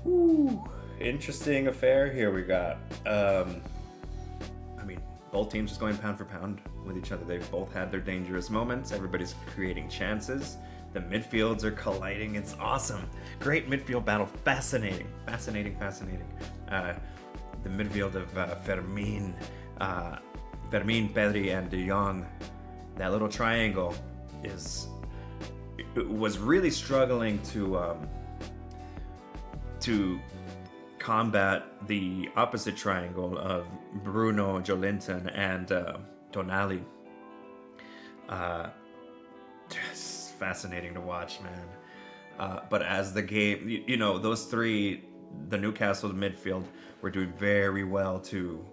Woo, interesting affair here we got. I mean, both teams just going pound for pound with each other. They've both had their dangerous moments. Everybody's creating chances. The midfields are colliding. It's awesome. Great midfield battle. Fascinating. Fascinating, fascinating. The midfield of Fermin, Pedri, and De Jong. That little triangle was really struggling to combat the opposite triangle of Bruno, Jolinton, and Tonali. Just fascinating to watch, man. But as the game, you know, those three, the Newcastle midfield, were doing very well to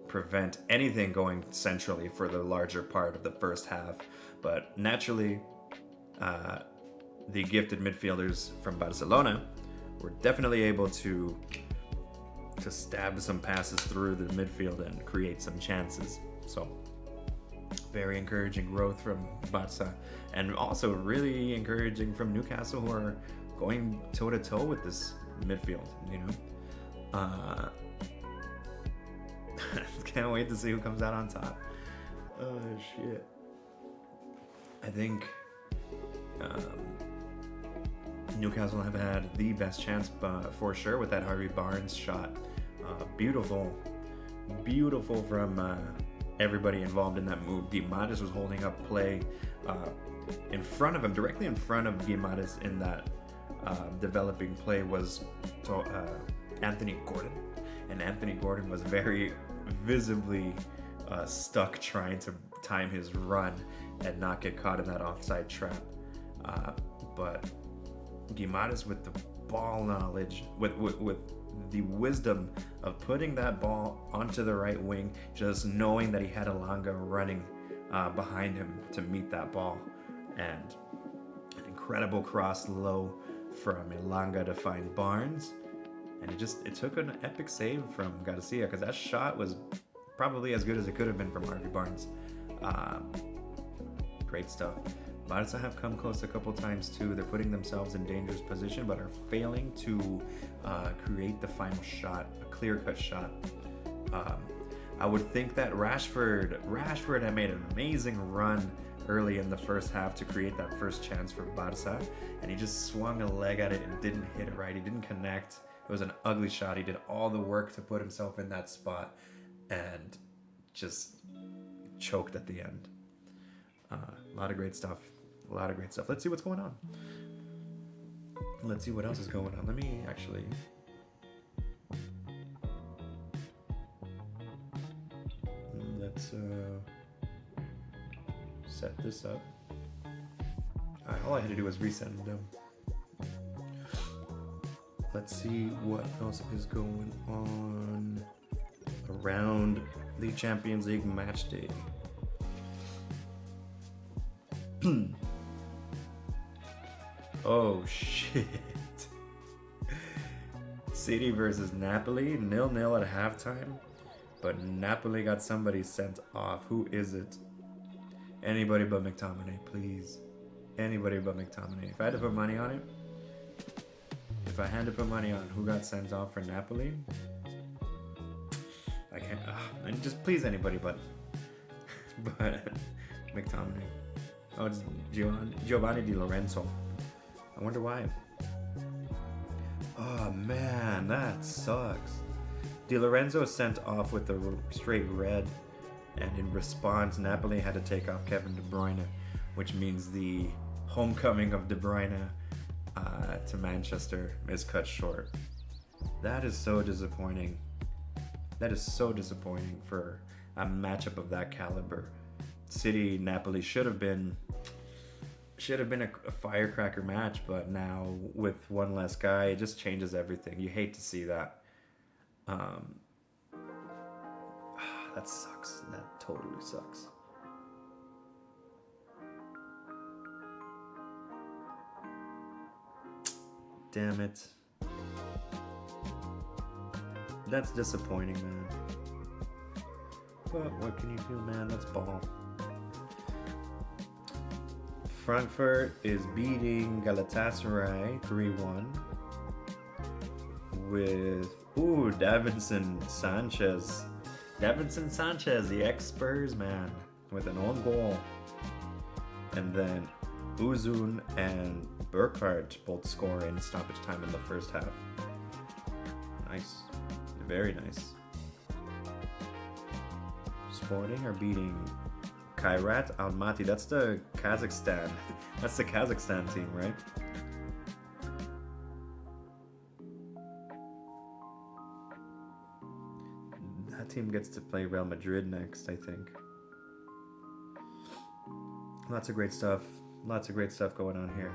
prevent anything going centrally for the larger part of the first half. But naturally, the gifted midfielders from Barcelona were definitely able to stab some passes through the midfield and create some chances. So very encouraging growth from Barca, and also really encouraging from Newcastle, who are going toe to toe with this midfield. Can't wait to see who comes out on top. Oh shit! I think Newcastle have had the best chance for sure with that Harvey Barnes shot. Beautiful from everybody involved in that move. Guimaraes was holding up play in front of him, directly in front of Guimaraes in that developing play was Anthony Gordon. And Anthony Gordon was very visibly stuck trying to time his run and not get caught in that offside trap. But Guimaraes, with the ball knowledge, with the wisdom of putting that ball onto the right wing, just knowing that he had Elanga running behind him to meet that ball, and an incredible cross low from Elanga to find Barnes, and it took an epic save from Garcia, because that shot was probably as good as it could have been from Harvey Barnes. Great stuff. Barca have come close a couple times too. They're putting themselves in dangerous position, but are failing to create the final shot, a clear-cut shot. I would think that Rashford had made an amazing run early in the first half to create that first chance for Barca, and he just swung a leg at it and didn't hit it right. He didn't connect. It was an ugly shot. He did all the work to put himself in that spot and just choked at the end. A lot of great stuff. Let's see what's going on. Let's see what else is going on. Let me actually... Let's set this up. All I had to do was resend them. Let's see what else is going on around the Champions League Matchday. Oh shit. City versus Napoli, 0-0 at halftime, but Napoli got somebody sent off. Who is it? Anybody but McTominay, please. Anybody but McTominay. If I had to put money on it, who got sent off for Napoli, I can't. And just please anybody but McTominay. Oh, it's Giovanni Di Lorenzo. I wonder why. Oh man, that sucks. Di Lorenzo sent off with the straight red, and in response, Napoli had to take off Kevin De Bruyne, which means the homecoming of De Bruyne to Manchester is cut short. That is so disappointing. That is so disappointing for a matchup of that caliber. City Napoli should have been a firecracker match, but now with one less guy, it just changes everything. You hate to see that. That sucks. That totally sucks. Damn it. That's disappointing, man. But what can you do, man? That's ball. Frankfurt is beating Galatasaray 3-1 with Davinson Sanchez. Davinson Sanchez, the ex-Spurs man, with an own goal. And then Uzun and Burkhardt both score in stoppage time in the first half. Nice. Very nice. Sporting are beating Kairat Almaty. That's the Kazakhstan. That's the Kazakhstan team, right? That team gets to play Real Madrid next, I think. Lots of great stuff. Lots of great stuff going on here.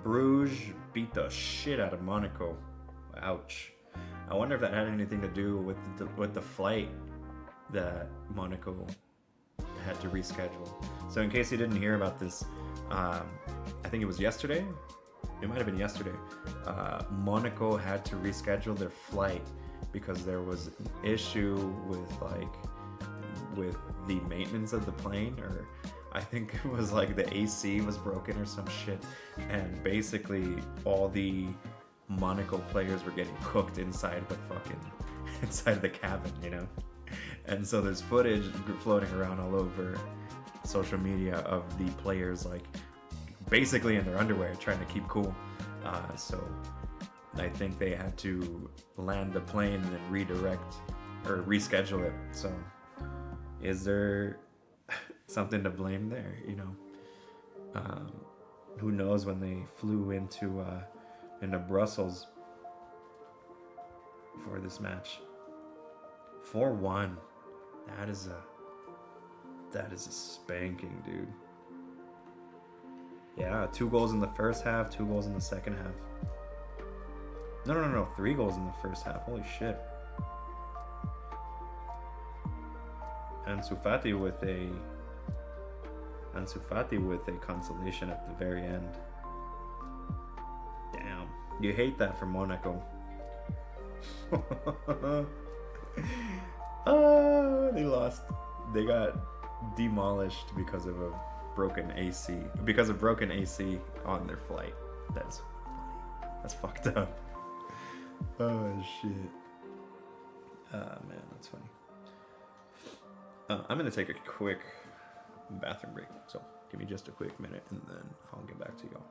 Bruges beat the shit out of Monaco. Ouch. I wonder if that had anything to do with the flight that Monaco had to reschedule. So in case you didn't hear about this, I think it was yesterday. It might have been yesterday. Monaco had to reschedule their flight because there was an issue with with the maintenance of the plane, or I think it was like the AC was broken or some shit, and basically all the Monaco players were getting cooked inside the cabin, you know? And so there's footage floating around all over social media of the players like basically in their underwear trying to keep cool. So I think they had to land the plane and then redirect or reschedule it. So is there something to blame there, you know? Who knows when they flew into Brussels for this match. 4-1. That is a spanking, dude. Yeah, 2 goals in the first half, 2 goals in the second half. No, 3 goals in the first half. Holy shit. Ansu Fati with a consolation at the very end. Damn. You hate that for Monaco. Oh, they lost. They got demolished because of broken AC on their flight. That's funny. That's fucked up. Oh shit. Man, that's funny. I'm gonna take a quick bathroom break, so give me just a quick minute and then I'll get back to y'all.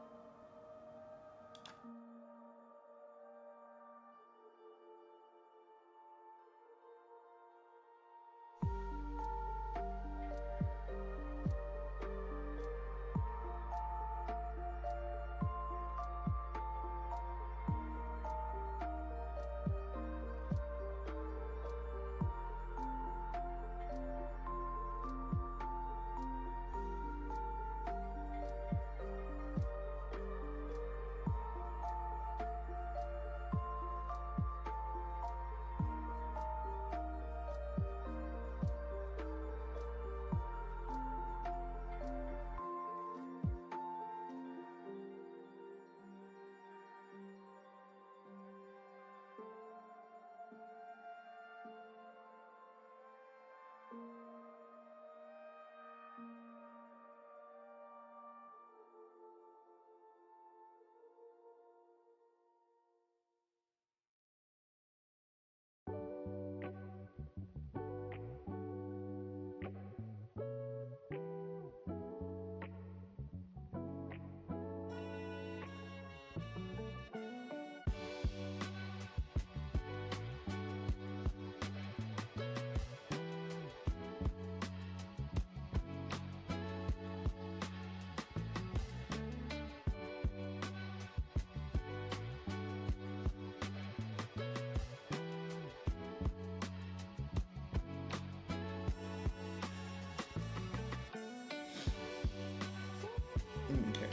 Okay.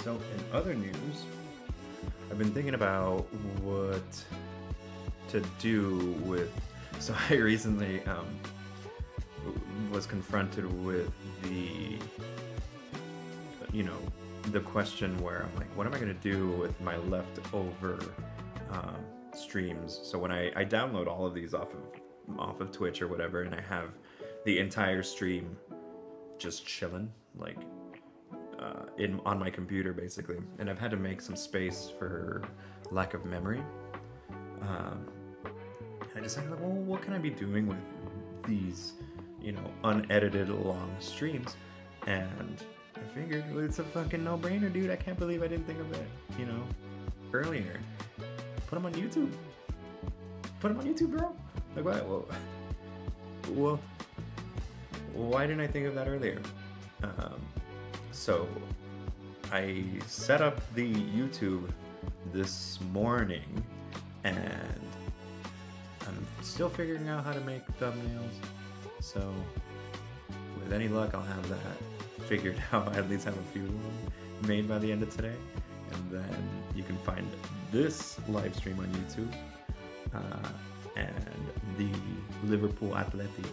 So in other news, I've been thinking about what to do with. So I recently was confronted with the question where I'm like, what am I gonna do with my leftover streams? So when I download all of these off of Twitch or whatever, and I have the entire stream just chilling, like on my computer basically, and I've had to make some space for lack of memory. I decided, like, well, what can I be doing with these, unedited long streams? And I figured, well, it's a fucking no-brainer, dude. I can't believe I didn't think of it, earlier. Put them on YouTube. Put them on YouTube, bro. Like, what? Well, why didn't I think of that earlier? So I set up the YouTube this morning, and I'm still figuring out how to make thumbnails. So with any luck, I'll have that figured out. I at least have a few of them made by the end of today, and then you can find this live stream on YouTube and the Liverpool Athletic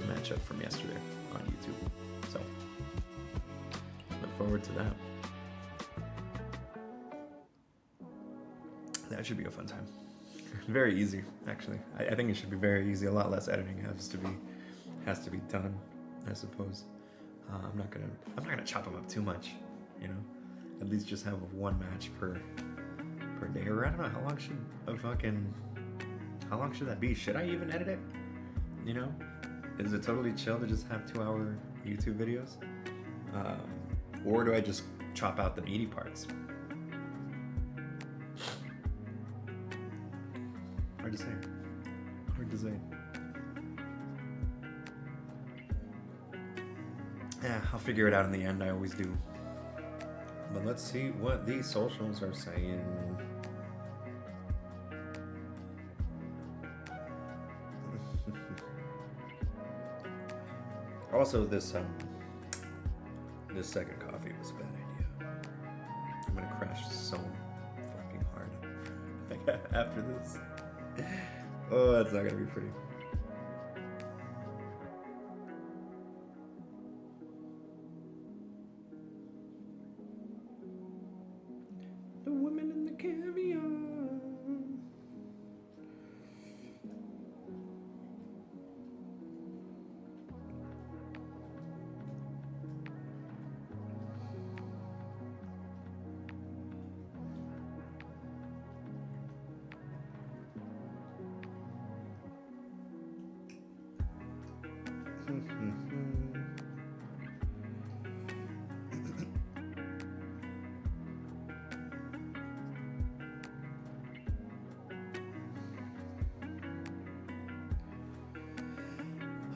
matchup from yesterday on YouTube. So look forward to that. That should be a fun time. Very easy, actually. I think it should be very easy. A lot less editing has to be done, I suppose. I'm not gonna chop them up too much, you know. At least just have one match per day, or I don't know how long should that be? Should I even edit it? You know, is it totally chill to just have 2-hour YouTube videos, or do I just chop out the meaty parts? Hard to say. Hard to say. Yeah, I'll figure it out in the end. I always do. But let's see what these socials are saying. Also, this second coffee was a bad idea. I'm gonna crash so fucking hard after this. Oh, that's not gonna be pretty. The woman in the caviar.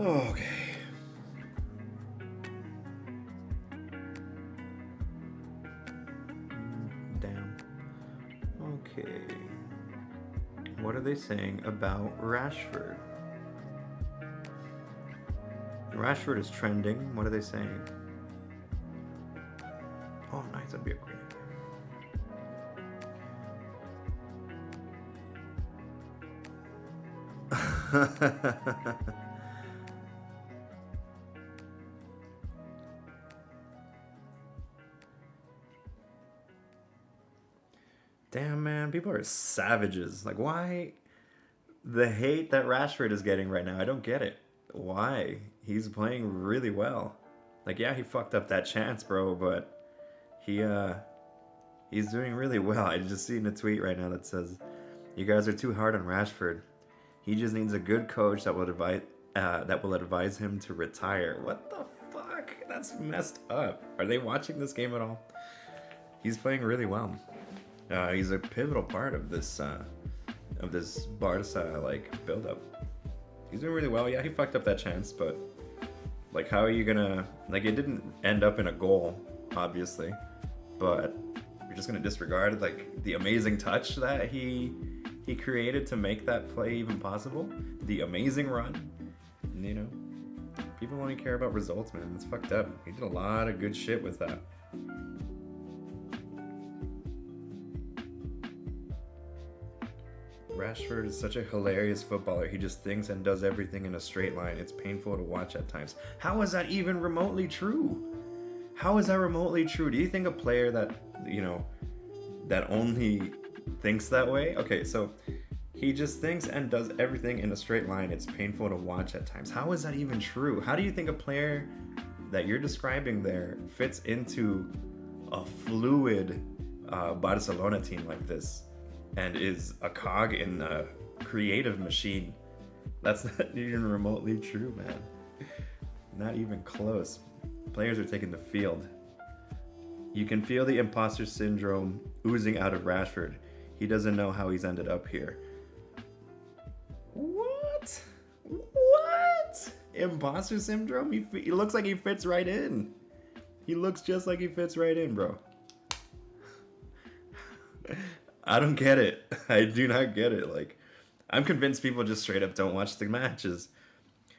Okay. Damn. Okay. What are they saying about Rashford? Rashford is trending. What are they saying? Oh, nice. That'd be a great idea. Damn, man, people are savages. Like, why the hate that Rashford is getting right now? I don't get it. Why? He's playing really well. Like, yeah, he fucked up that chance, bro, but he's doing really well. I just seen a tweet right now that says, "You guys are too hard on Rashford. He just needs a good coach that will advise him to retire." What the fuck? That's messed up. Are they watching this game at all? He's playing really well. He's a pivotal part of this Barca like build-up. He's doing really well. Yeah, he fucked up that chance, but like, how are you gonna, like, it didn't end up in a goal, obviously, but you're just gonna disregard like the amazing touch that he created to make that play even possible, the amazing run. You know, people only care about results, man. It's fucked up. He did a lot of good shit with that. Rashford is such a hilarious footballer. He just thinks and does everything in a straight line. It's painful to watch at times. How is that even remotely true? How is that remotely true? Do you think a player that, you know, that only thinks that way? Okay, so he just thinks and does everything in a straight line. It's painful to watch at times. How is that even true? How do you think a player that you're describing there fits into a fluid Barcelona team like this? And is a cog in a creative machine? That's not even remotely true, man. Not even close. Players are taking the field. You can feel the imposter syndrome oozing out of Rashford. He doesn't know how he's ended up here. What? What? Imposter syndrome? He looks like he fits right in. He looks just like he fits right in, bro. I don't get it. I do not get it. Like, I'm convinced people just straight up don't watch the matches.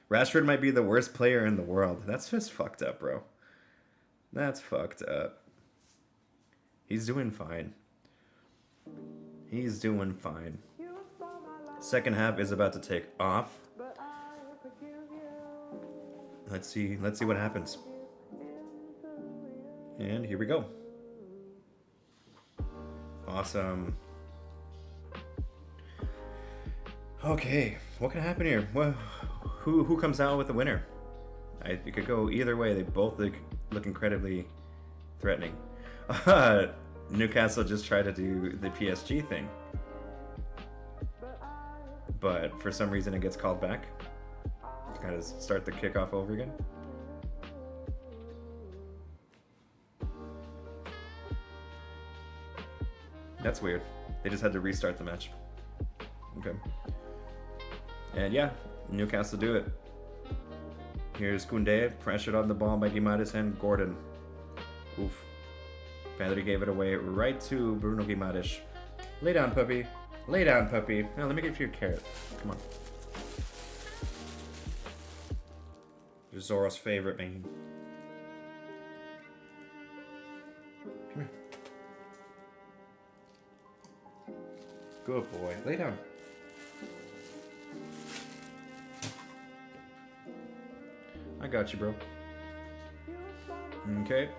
Rashford might be the worst player in the world. That's just fucked up, bro. That's fucked up. He's doing fine. He's doing fine. Second half is about to take off. Let's see what happens. And here we go. Awesome. Okay, what can happen here? Well, who comes out with the winner? It could go either way. They both look incredibly threatening. Newcastle just tried to do the PSG thing, but for some reason it gets called back. Kind of start the kickoff over again. That's weird. They just had to restart the match. Okay. And yeah, Newcastle do it. Here's Koundé, pressured on the ball by Guimaraes and Gordon. Oof. Pedri gave it away right to Bruno Guimaraes. Lay down, puppy. Lay down, puppy. Now, let me give you a carrot. Come on. You're Zoro's favorite, man. Come here. Good boy. Lay down. I got you, bro. Okay.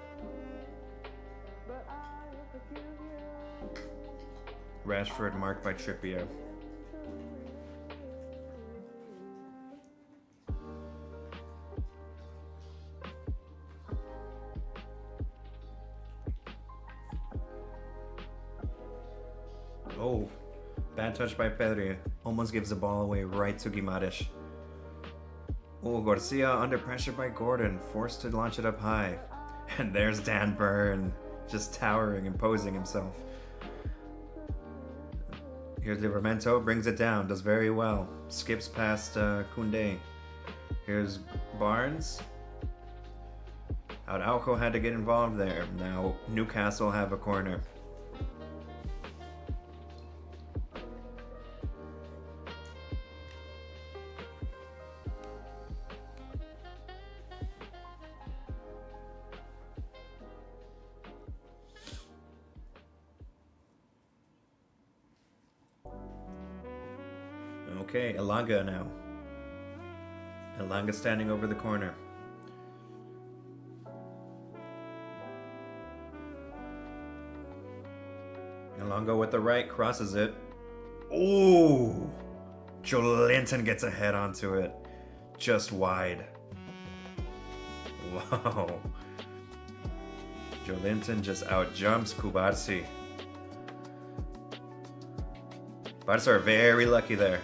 Rashford marked by Trippier. Oh, bad touch by Pedri. Almost gives the ball away right to Guimaraes. Oh, Garcia under pressure by Gordon, forced to launch it up high. And there's Dan Burn, just towering, imposing himself. Here's Livramento, brings it down, does very well. Skips past Koundé. Here's Barnes. Araujo had to get involved there. Now Newcastle have a corner. Okay, Elanga now. Elanga standing over the corner. Elanga with the right, crosses it. Ooh! Joelinton gets a head onto it. Just wide. Wow. Joelinton just outjumps Kubarsi. Barca are very lucky there.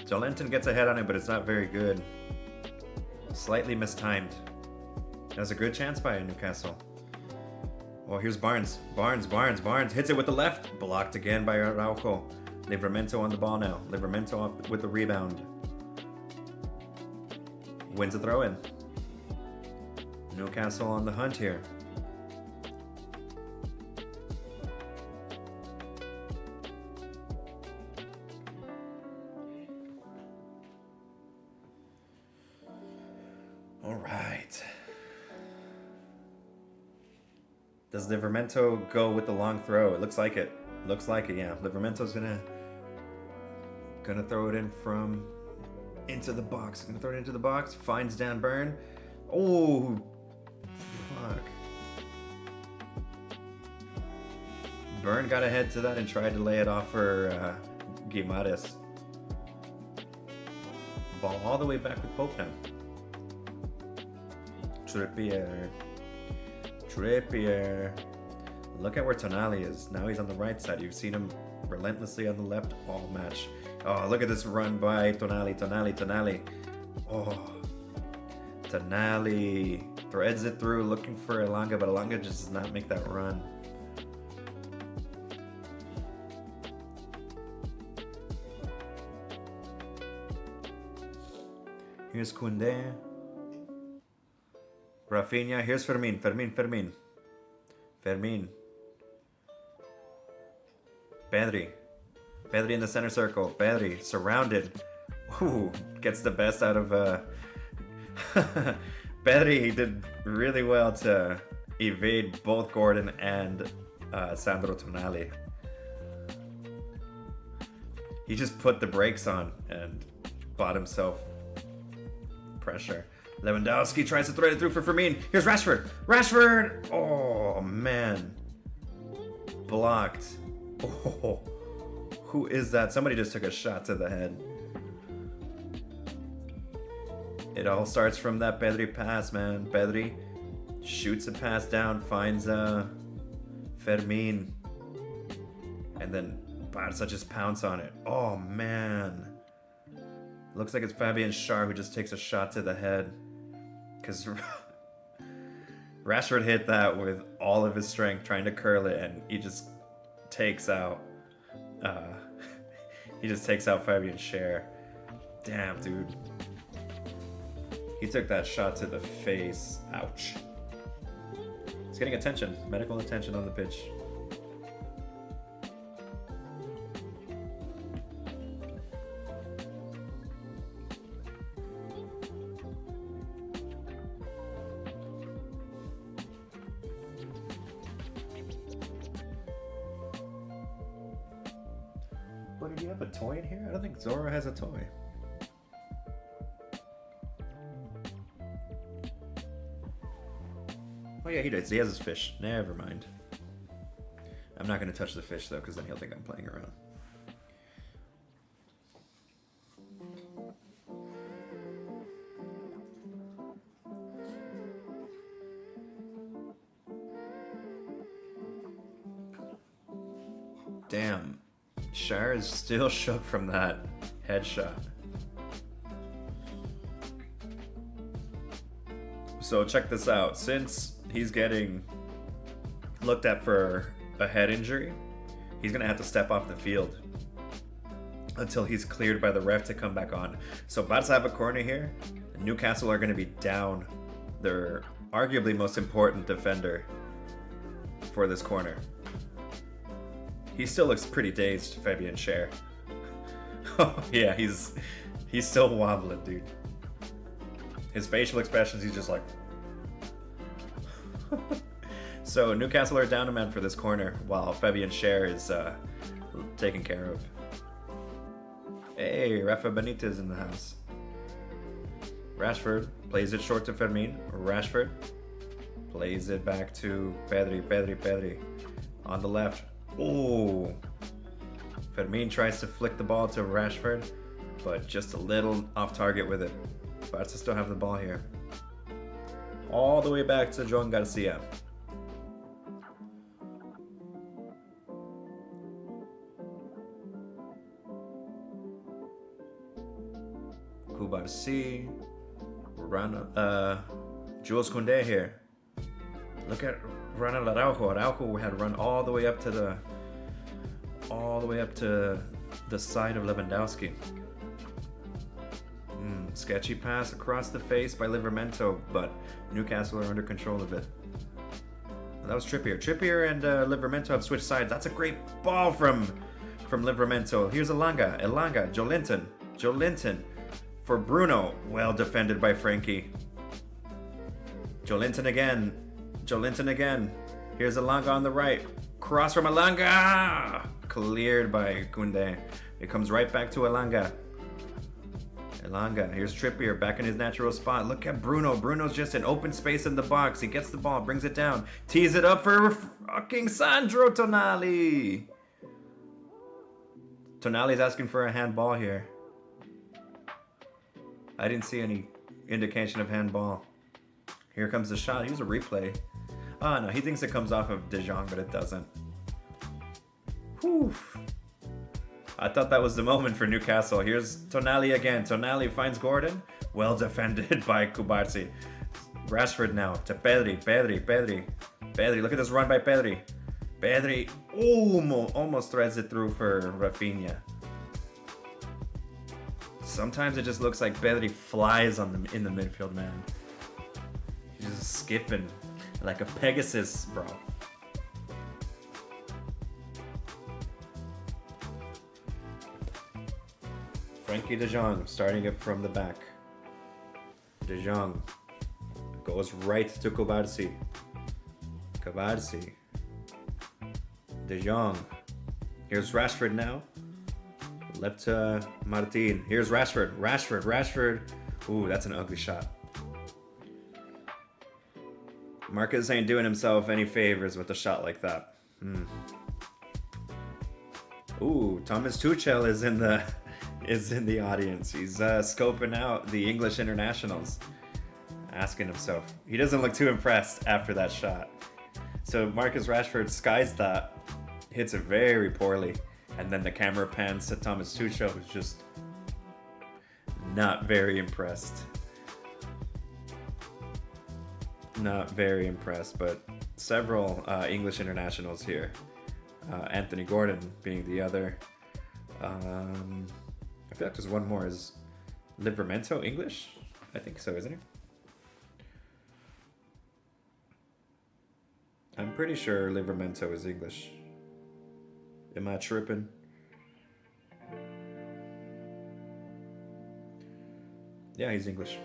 Joelinton gets a head on it, but it's not very good. Slightly mistimed. That was a good chance by Newcastle. Oh, here's Barnes. Barnes hits it with the left. Blocked again by Araujo. Livramento on the ball now. Livramento off with the rebound. Wins a throw-in. Newcastle on the hunt here. All right. Does Livramento go with the long throw? It looks like it. Looks like it, yeah. Livramento's gonna throw it in from into the box. Gonna throw it into the box. Finds Dan Burn. Oh, fuck. Burn got ahead to that and tried to lay it off for Guimaraes. Ball all the way back with Pope now. Trippier. Look at where Tonali is. Now he's on the right side. You've seen him relentlessly on the left all match. Oh, look at this run by Tonali. Oh, Tonali threads it through looking for Elanga, but Elanga just does not make that run. Here's Koundé. Rafinha, here's Fermin. Pedri in the center circle. Pedri surrounded. Ooh, gets the best out of Pedri did really well to evade both Gordon and Sandro Tonali. He just put the brakes on and bought himself pressure. Lewandowski tries to thread it through for Fermin. Here's Rashford! Oh, man. Blocked. Oh. Who is that? Somebody just took a shot to the head. It all starts from that Pedri pass, man. Pedri shoots a pass down, finds Fermin. And then Barca just pounce on it. Oh, man. Looks like it's Fabian Schär who just takes a shot to the head. Because Rashford hit that with all of his strength trying to curl it, and he just takes out Fabian Schär. Damn, dude. He took that shot to the face. Ouch. He's getting attention, medical attention on the pitch. But do you have a toy in here? I don't think Zora has a toy. Oh yeah, he does. He has his fish. Never mind. I'm not going to touch the fish though, because then he'll think I'm playing around. Damn. Schär is still shook from that headshot. So check this out. Since he's getting looked at for a head injury, he's going to have to step off the field until he's cleared by the ref to come back on. So Barca have a corner here. Newcastle are going to be down their arguably most important defender for this corner. He still looks pretty dazed, Fabian Schär. Oh yeah, he's still wobbling, dude. His facial expressions, he's just like... So Newcastle are down a man for this corner, while Fabian Schär is taken care of. Hey, Rafa Benitez in the house. Rashford plays it short to Fermin. Rashford plays it back to Pedri. On the left. Ooh. Fermin tries to flick the ball to Rashford, but just a little off target with it. Barca still have the ball here. All the way back to Joan Garcia. Kubarsi. Jules Koundé here. Look at Ronald Araujo. Araujo had run all the way up to the side of Lewandowski. Sketchy pass across the face by Livramento, but Newcastle are under control of it. That was Trippier. Trippier and Livramento have switched sides. That's a great ball from Livramento. Here's Elanga. Joelinton for Bruno. Well defended by Frankie. Joelinton again. Here's Elanga on the right. Cross from Elanga. Cleared by Koundé. It comes right back to Elanga. Here's Trippier back in his natural spot. Look at Bruno. Bruno's just in open space in the box. He gets the ball, brings it down, tees it up for fucking Sandro Tonali. Tonali's asking for a handball here. I didn't see any indication of handball. Here comes the shot. Here's a replay. Oh no, he thinks it comes off of De Jong, but it doesn't. Whew. I thought that was the moment for Newcastle. Here's Tonali again. Tonali finds Gordon. Well defended by Kubarsi. Rashford now to Pedri. Look at this run by Pedri. Pedri almost threads it through for Rafinha. Sometimes it just looks like Pedri flies in the midfield, man. He's just skipping like a Pegasus, bro. Frankie De Jong starting it from the back. De Jong goes right to Kubarsi. De Jong. Here's Rashford now. Left to Martin. Here's Rashford. Ooh, that's an ugly shot. Marcus ain't doing himself any favors with a shot like that. Ooh, Thomas Tuchel is in the audience. He's scoping out the English internationals, asking himself. He doesn't look too impressed after that shot. So Marcus Rashford skies that, hits it very poorly, and then the camera pans to Thomas Tuchel, who's just not very impressed. Not very impressed, but several English internationals here. Anthony Gordon being the other. I feel like there's one more. Is Livramento English? I think so, isn't he? I'm pretty sure Livramento is English. Am I tripping? Yeah, he's English.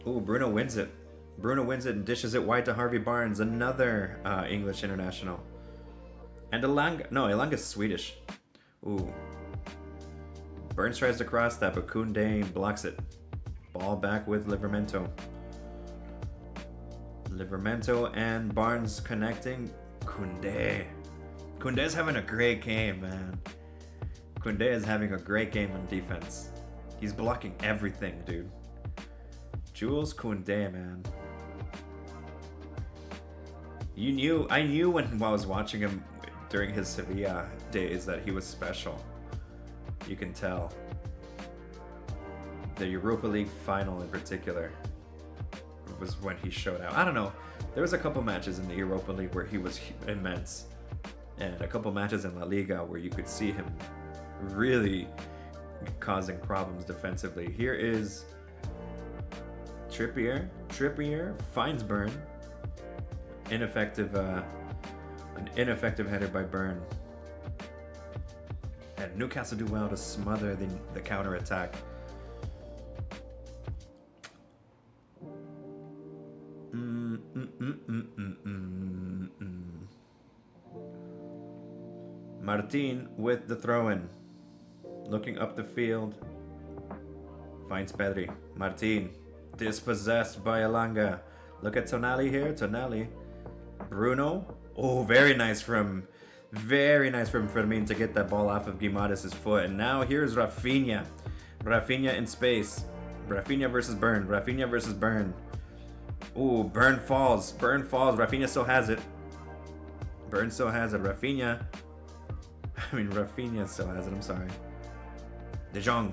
Ooh, Bruno wins it. Bruno wins it and dishes it wide to Harvey Barnes, another English international. And Elanga. No, Elanga's Swedish. Ooh. Burns tries to cross that, but Koundé blocks it. Ball back with Livramento. Livramento and Barnes connecting. Koundé. Koundé's having a great game, man. Koundé is having a great game on defense. He's blocking everything, dude. Jules Koundé, man. I knew when I was watching him during his Sevilla days that he was special. You can tell. The Europa League final in particular was when he showed out. I don't know. There was a couple matches in the Europa League where he was immense, and a couple matches in La Liga where you could see him really causing problems defensively. Here is Trippier. Trippier finds Burn. An ineffective header by Burn. And Newcastle do well to smother the counter-attack. Martin with the throw-in. Looking up the field. Finds Pedri. Martin. Dispossessed by Elanga. Look at Tonali here. Tonali. Bruno. Oh, very nice from Fermin to get that ball off of Guimaraes' foot. And now here's Rafinha. Rafinha in space. Rafinha versus Burn. Rafinha versus Burn. Ooh, Burn falls. Burn falls. Rafinha still has it. Burn still has it. Rafinha still has it. I'm sorry. De Jong.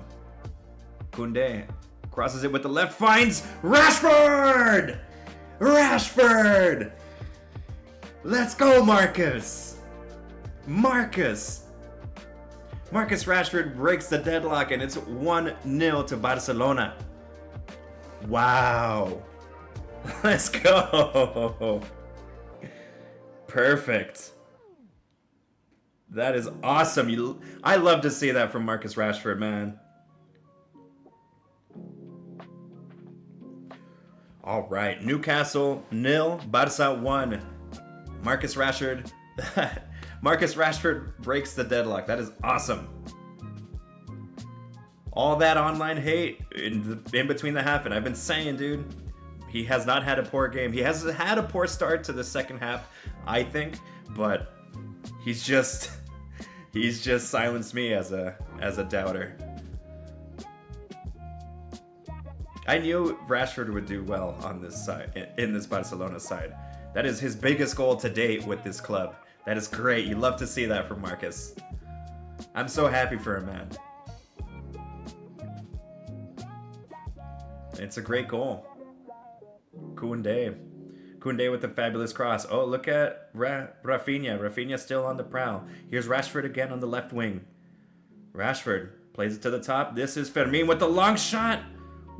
Koundé. Crosses it with the left. Finds Rashford! Rashford! Let's go, Marcus! Marcus Rashford breaks the deadlock, and it's 1-0 to Barcelona. Wow. Let's go. Perfect. That is awesome. I love to see that from Marcus Rashford, man. All right, Newcastle 0, Barca 1. Marcus Rashford breaks the deadlock. That is awesome. All that online hate in between the half, and I've been saying, dude, he has not had a poor game. He has had a poor start to the second half, I think, but he's just silenced me as a doubter. I knew Rashford would do well on this side, in this Barcelona side. That is his biggest goal to date with this club. That is great. You love to see that from Marcus. I'm so happy for him, man. It's a great goal. Koundé with the fabulous cross. Oh, look at Rafinha. Rafinha still on the prowl. Here's Rashford again on the left wing. Rashford plays it to the top. This is Fermin with the long shot.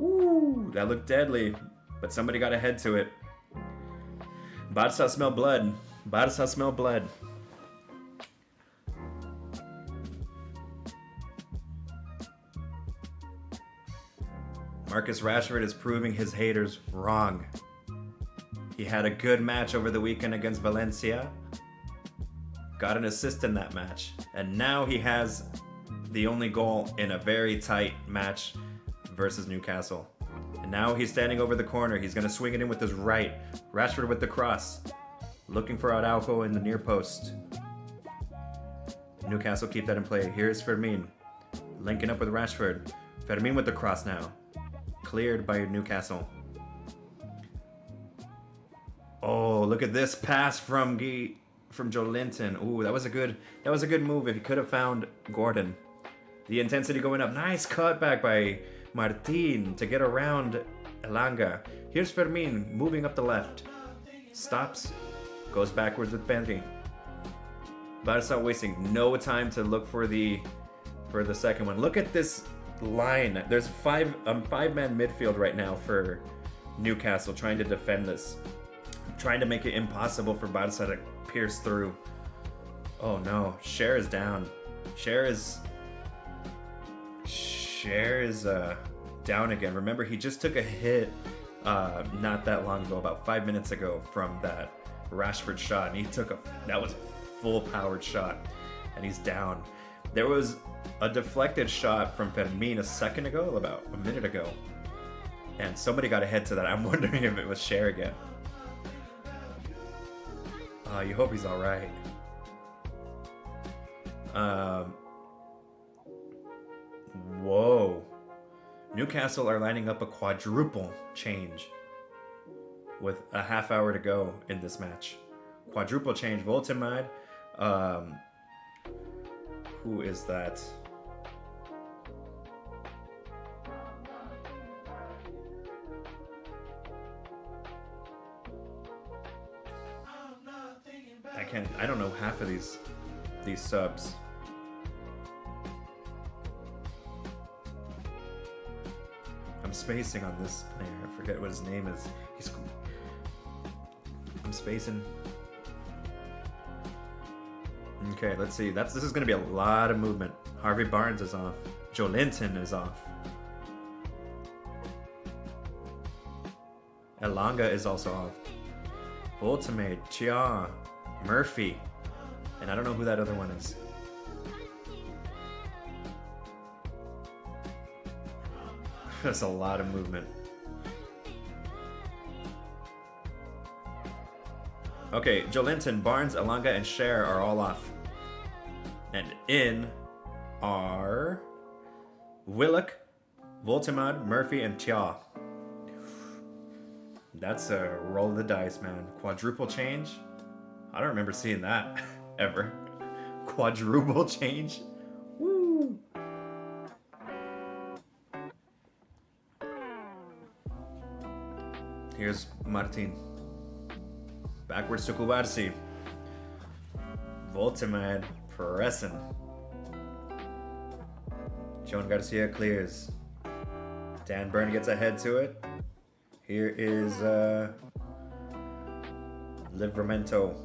Ooh, that looked deadly, but somebody got a head to it. Barca smell blood. Barca smell blood. Marcus Rashford is proving his haters wrong. He had a good match over the weekend against Valencia. Got an assist in that match. And now he has the only goal in a very tight match versus Newcastle. And now he's standing over the corner. He's going to swing it in with his right. Rashford with the cross. Looking for Araujo in the near post. Newcastle keep that in play. Here's Fermin. Linking up with Rashford. Fermin with the cross now. Cleared by Newcastle. Oh, look at this pass from Joelinton. Ooh, that was a good move. If he could have found Gordon. The intensity going up. Nice cutback by Martin to get around Elanga. Here's Fermin moving up the left. Stops. Goes backwards with Pedri. Barca wasting no time to look for the second one. Look at this line. There's five-man midfield right now for Newcastle trying to defend this. Trying to make it impossible for Barca to pierce through. Oh no, Cher is down. Cher is down again. Remember, he just took a hit not that long ago, about 5 minutes ago, from that Rashford shot, and that was a full-powered shot, and he's down. There was a deflected shot from Fermin a second ago, about a minute ago, and somebody got ahead to that. I'm wondering if it was Cher again. You hope he's all right. Whoa. Newcastle are lining up a quadruple change with a half hour to go in this match. Quadruple change. Voltemad. Who is that? I don't know half of these subs. I'm spacing on this player. I forget what his name is. I'm spacing. Okay, let's see. This is gonna be a lot of movement. Harvey Barnes is off. Joelinton is off. Elanga is also off. Voltemade, Chia, Murphy, and I don't know who that other one is. That's a lot of movement. Okay, Joelinton, Barnes, Elanga, and Cher are all off. And in are Willock, Voltemad, Murphy, and Chia. That's a roll of the dice, man. Quadruple change? I don't remember seeing that ever. Quadruple change? Woo! Here's Martin. Backwards to Kubarsi. Voltemad pressing. Joan Garcia clears. Dan Burn gets ahead to it. Here is Livramento.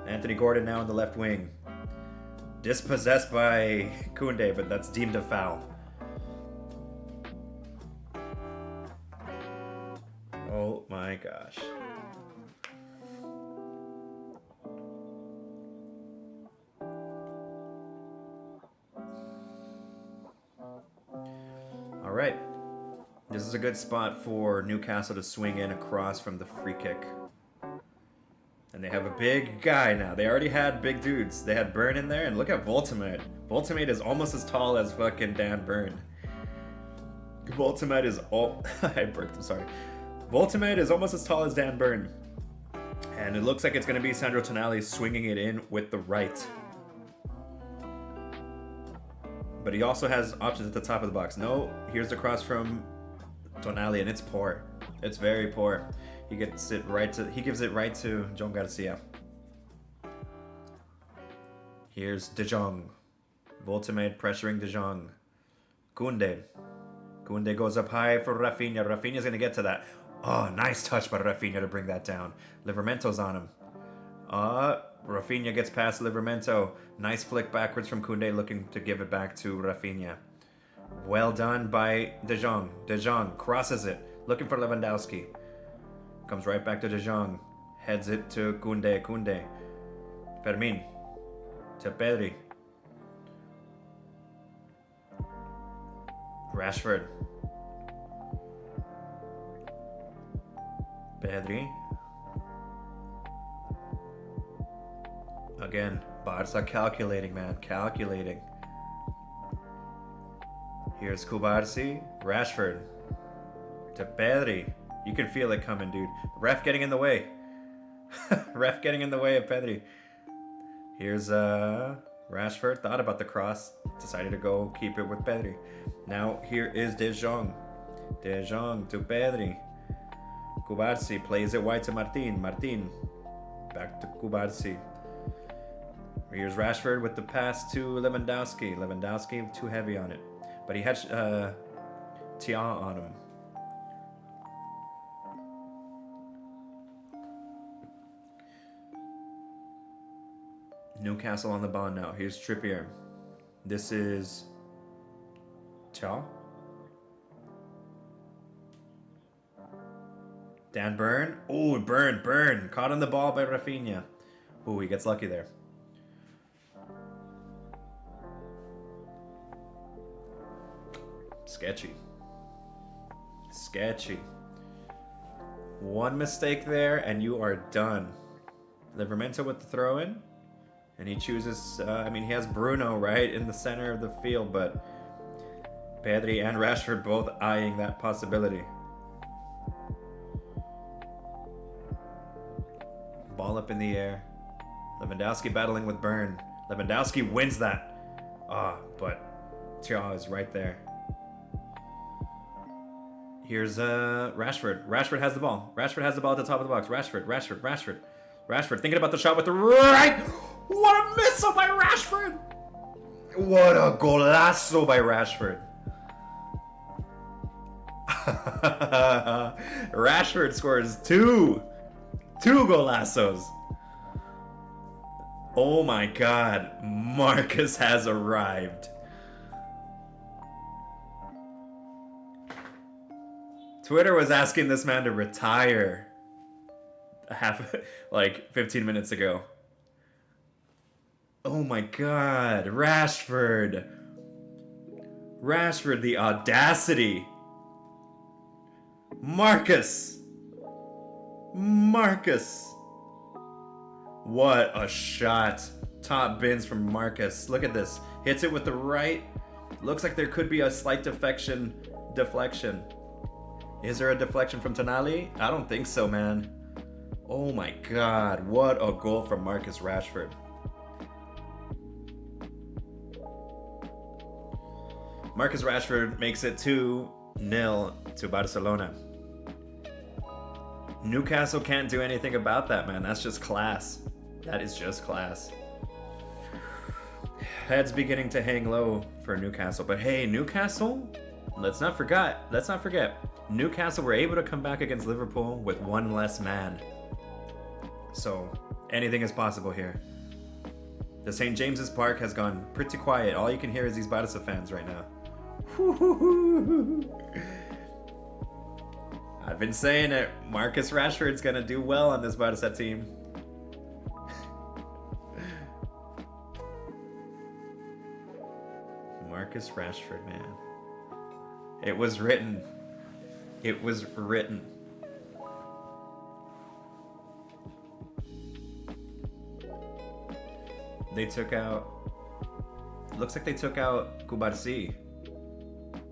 Anthony Gordon now on the left wing. Dispossessed by Koundé, but that's deemed a foul. Oh my gosh. All right. This is a good spot for Newcastle to swing in across from the free kick. And they have a big guy now. They already had big dudes. They had Burn in there, and look at Voltemade. Voltemade is almost as tall as fucking Dan Burn. Voltemade is I burped, I'm sorry. Voltemade is almost as tall as Dan Burn. And it looks like it's going to be Sandro Tonali swinging it in with the right. But he also has options at the top of the box. No, here's the cross from Tonali, and it's poor. It's very poor. He gives it right to John Garcia. Here's De Jong. Voltemade pressuring De Jong. Koundé. Koundé goes up high for Rafinha. Rafinha's going to get to that. Oh, nice touch by Rafinha to bring that down. Livermento's on him. Rafinha gets past Livermento. Nice flick backwards from Koundé, looking to give it back to Rafinha. Well done by De Jong. De Jong crosses it, looking for Lewandowski. Comes right back to De Jong. Heads it to Koundé. Koundé. Fermin. To Pedri. Rashford. Pedri. Again, Barca calculating, man. Calculating. Here's Kubarsi. Rashford. To Pedri. You can feel it coming, dude. Ref getting in the way. Ref getting in the way of Pedri. Here's Rashford. Thought about the cross. Decided to go keep it with Pedri. Now here is De Jong. De Jong to Pedri. Kubarsi plays it wide to Martin. Martin. Back to Kubarsi. Here's Rashford with the pass to Lewandowski. Lewandowski too heavy on it. But he had Tia on him. Newcastle on the ball now. Here's Trippier. This is Tia. Dan Burn. Oh, Burn. Caught on the ball by Rafinha. Oh, he gets lucky there. Sketchy. One mistake there and you are done. Livramento with the throw in. And he chooses, he has Bruno right in the center of the field, but Pedri and Rashford both eyeing that possibility. Ball up in the air. Lewandowski battling with Burn. Lewandowski wins that. But Tia is right there. Here's Rashford. Rashford has the ball. Rashford has the ball at the top of the box. Rashford thinking about the shot with the right. What a missile by Rashford. What a golazo by Rashford. Rashford scores two golazos. Oh my God. Marcus has arrived. Twitter was asking this man to retire 15 minutes ago. Oh my God, Rashford, the audacity. Marcus. What a shot. Top bins from Marcus. Look at this. Hits it with the right. Looks like there could be a slight deflection. Is there a deflection from Tonali? I don't think so, man. Oh my God, what a goal from Marcus Rashford. Marcus Rashford makes it 2-0 to Barcelona. Newcastle can't do anything about that, man. That's just class. That is just class. Head's beginning to hang low for Newcastle. But hey, Newcastle, let's not forget. Newcastle were able to come back against Liverpool with one less man. So anything is possible here. The St. James's Park has gone pretty quiet. All you can hear is these Barca fans right now. I've been saying it. Marcus Rashford's gonna do well on this Barca team. Marcus Rashford, man. It was written. They took out... Looks like they took out Kubarsi.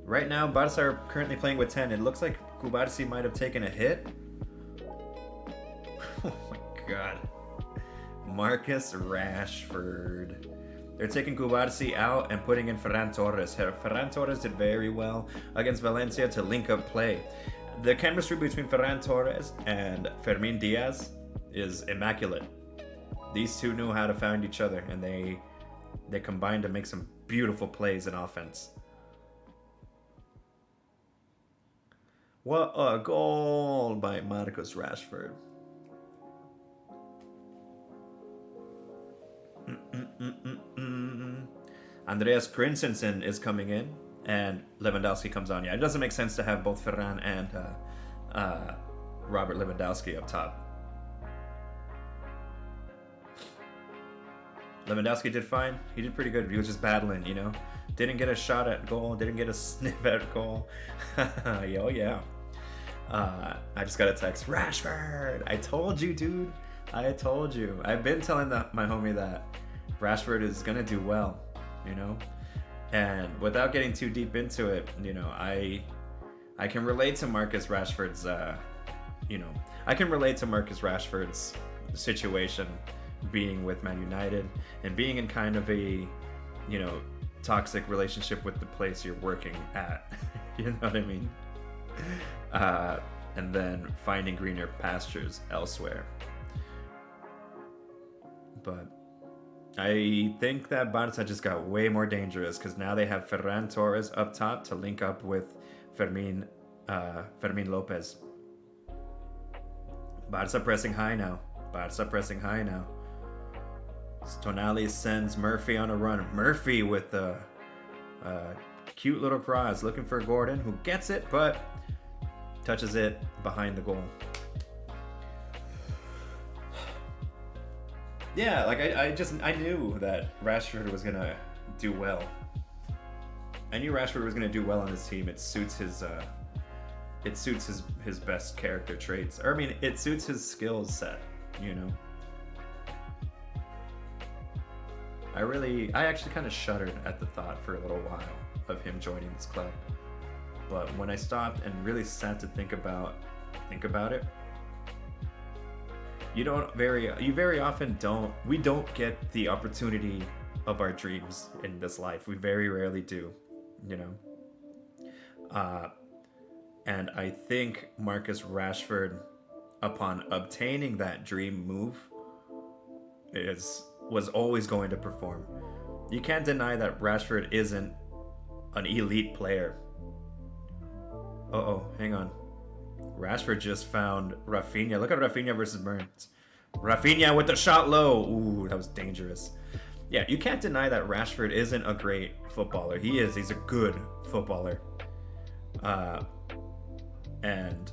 Right now, Barca are currently playing with 10. It looks like Kubarsi might have taken a hit. Oh my God. Marcus Rashford. They're taking Kubarsi out and putting in Ferran Torres. Ferran Torres did very well against Valencia to link up play. The chemistry between Ferran Torres and Fermin Diaz is immaculate. These two knew how to find each other, and they combined to make some beautiful plays in offense. What a goal by Marcus Rashford. Andreas Christensen is coming in, and Lewandowski comes on. Yeah, it doesn't make sense to have both Ferran and Robert Lewandowski up top. Lewandowski did fine. He did pretty good. He was just battling, you know. Didn't get a shot at goal. Didn't get a sniff at goal. Yo, yeah. I just got a text. Rashford! I told you, dude. I told you. I've been telling my homie that Rashford is gonna do well, you know. And without getting too deep into it, you know, I can relate to Marcus Rashford's, I can relate to Marcus Rashford's situation being with Man United and being in kind of a, you know, toxic relationship with the place you're working at. You know what I mean? And then finding greener pastures elsewhere. But I think that Barca just got way more dangerous because now they have Ferran Torres up top to link up with Fermin Lopez. Barca pressing high now. Tonali sends Murphy on a run. Murphy with a cute little cross looking for Gordon, who gets it but touches it behind the goal. Yeah, like I knew that Rashford was gonna do well. I knew Rashford was gonna do well on this team. It suits his best character traits. Or I mean, it suits his skills set, you know. I actually kind of shuddered at the thought for a little while of him joining this club. But when I stopped and really sat to think about it, we don't get the opportunity of our dreams in this life. We very rarely do, you know. And I think Marcus Rashford, upon obtaining that dream move, was always going to perform. You can't deny that Rashford isn't an elite player. Hang on. Rashford just found Rafinha. Look at Rafinha versus Burns. Rafinha with the shot low. Ooh, that was dangerous. Yeah, you can't deny that Rashford isn't a great footballer. He's a good footballer. And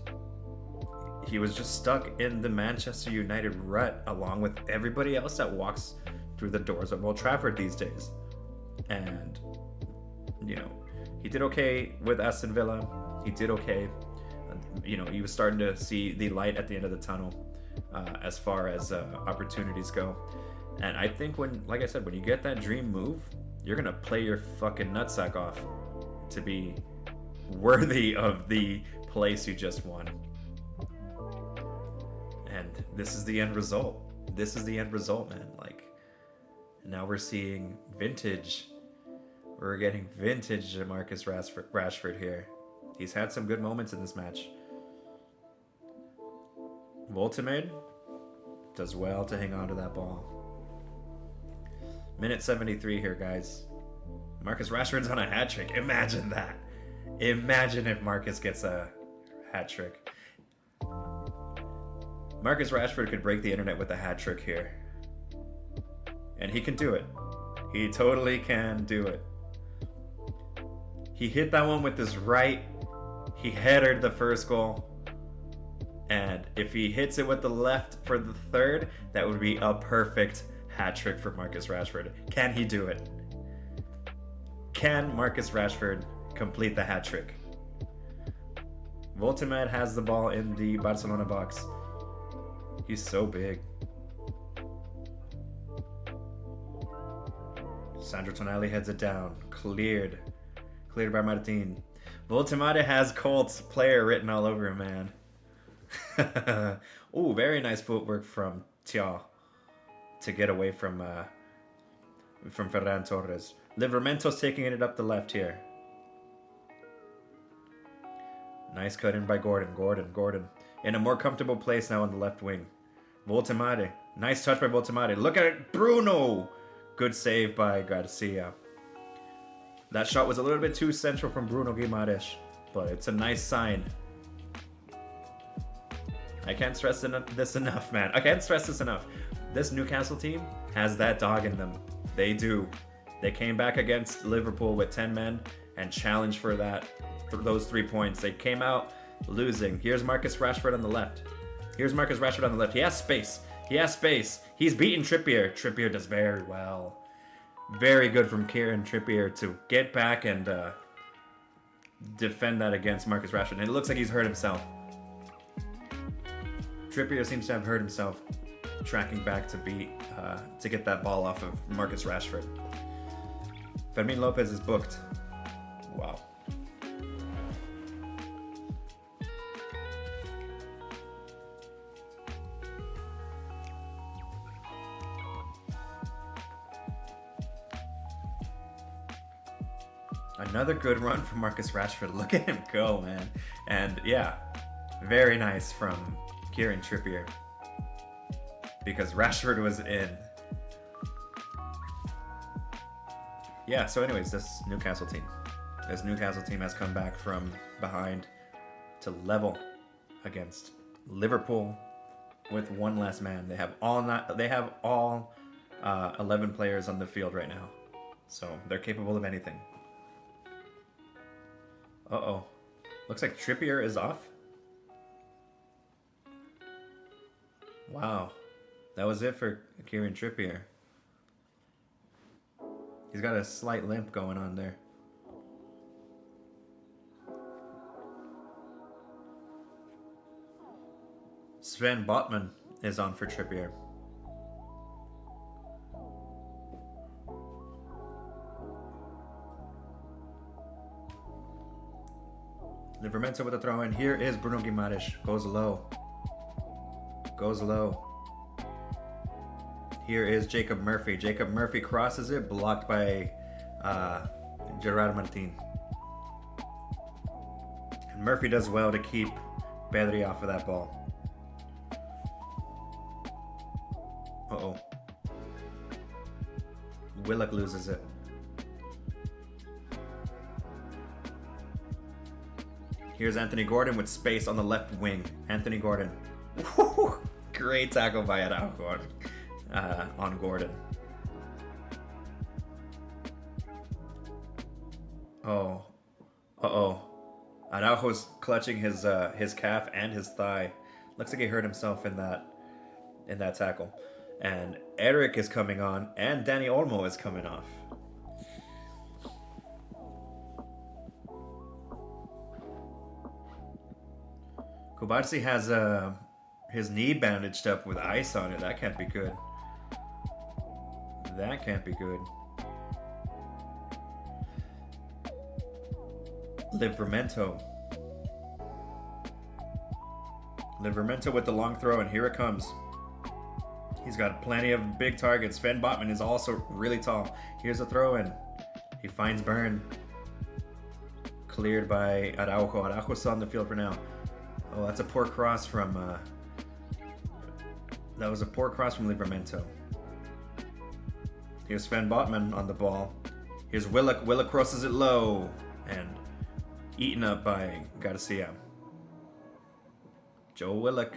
he was just stuck in the Manchester United rut along with everybody else that walks through the doors of Old Trafford these days. And, you know, he did okay with Aston Villa. He did okay. You know, he was starting to see the light at the end of the tunnel as far as opportunities go. And I think when you get that dream move, you're going to play your fucking nutsack off to be worthy of the place you just won. And this is the end result. Man. Like, now we're seeing vintage. We're getting vintage Marcus Rashford here. He's had some good moments in this match. Voltemade does well to hang on to that ball. Minute 73 here, guys. Marcus Rashford's on a hat trick. Imagine that. Imagine if Marcus gets a hat trick. Marcus Rashford could break the internet with a hat trick here. And he can do it. He totally can do it. He hit that one with his right. He headed the first goal. And if he hits it with the left for the third, that would be a perfect hat trick for Marcus Rashford. Can he do it? Can Marcus Rashford complete the hat trick? Voltemade has the ball in the Barcelona box. He's so big. Sandro Tonali heads it down. Cleared by Martin. Voltemade has Colts player written all over him, man. Ooh, very nice footwork from Tia to get away from Ferran Torres. Livermento's taking it up the left here. Nice cut in by Gordon. In a more comfortable place now on the left wing. Voltemade. Nice touch by Voltemade. Look at it. Bruno. Good save by Garcia. That shot was a little bit too central from Bruno Guimaraes, but it's a nice sign. I can't stress this enough, man. I can't stress this enough. This Newcastle team has that dog in them. They do. They came back against Liverpool with 10 men and challenged for those 3 points. They came out losing. Here's Marcus Rashford on the left. He has space. He's beaten Trippier. Trippier does very well. Very good from Kieran Trippier to get back and defend that against Marcus Rashford. And it looks like he's hurt himself. Trippier seems to have hurt himself. tracking back to get that ball off of Marcus Rashford. Fermin Lopez is booked. Wow. Another good run from Marcus Rashford. Look at him go, man. And yeah, very nice from Kieran Trippier. Because Rashford was in. Yeah, so anyways, this Newcastle team has come back from behind to level against Liverpool with one less man. They have all 11 players on the field right now. So they're capable of anything. Uh-oh. Looks like Trippier is off. Wow. That was it for Kieran Trippier. He's got a slight limp going on there. Sven Botman is on for Trippier. Livramento with a throw in. Here is Bruno Guimaraes. Goes low. Goes low. Here is Jacob Murphy. Jacob Murphy crosses it, blocked by Gerard Martin. And Murphy does well to keep Pedri off of that ball. Uh-oh. Willock loses it. Here's Anthony Gordon with space on the left wing. Anthony Gordon. Woo! Great tackle by Araujo on Gordon. Oh. Uh-oh. Araujo's clutching his calf and his thigh. Looks like he hurt himself in that tackle. And Eric is coming on, and Danny Olmo is coming off. Kubarsi has his knee bandaged up with ice on it. That can't be good. That can't be good. Livramento. Livramento with the long throw, and here it comes. He's got plenty of big targets. Sven Botman is also really tall. Here's a throw in. He finds Byrne. Cleared by Araujo. Araujo's on the field for now. Oh, that's a poor cross from... that was a poor cross from Livramento. Here's Sven Botman on the ball. Here's Willock. Willock crosses it low. And eaten up by Garcia. Joe Willock.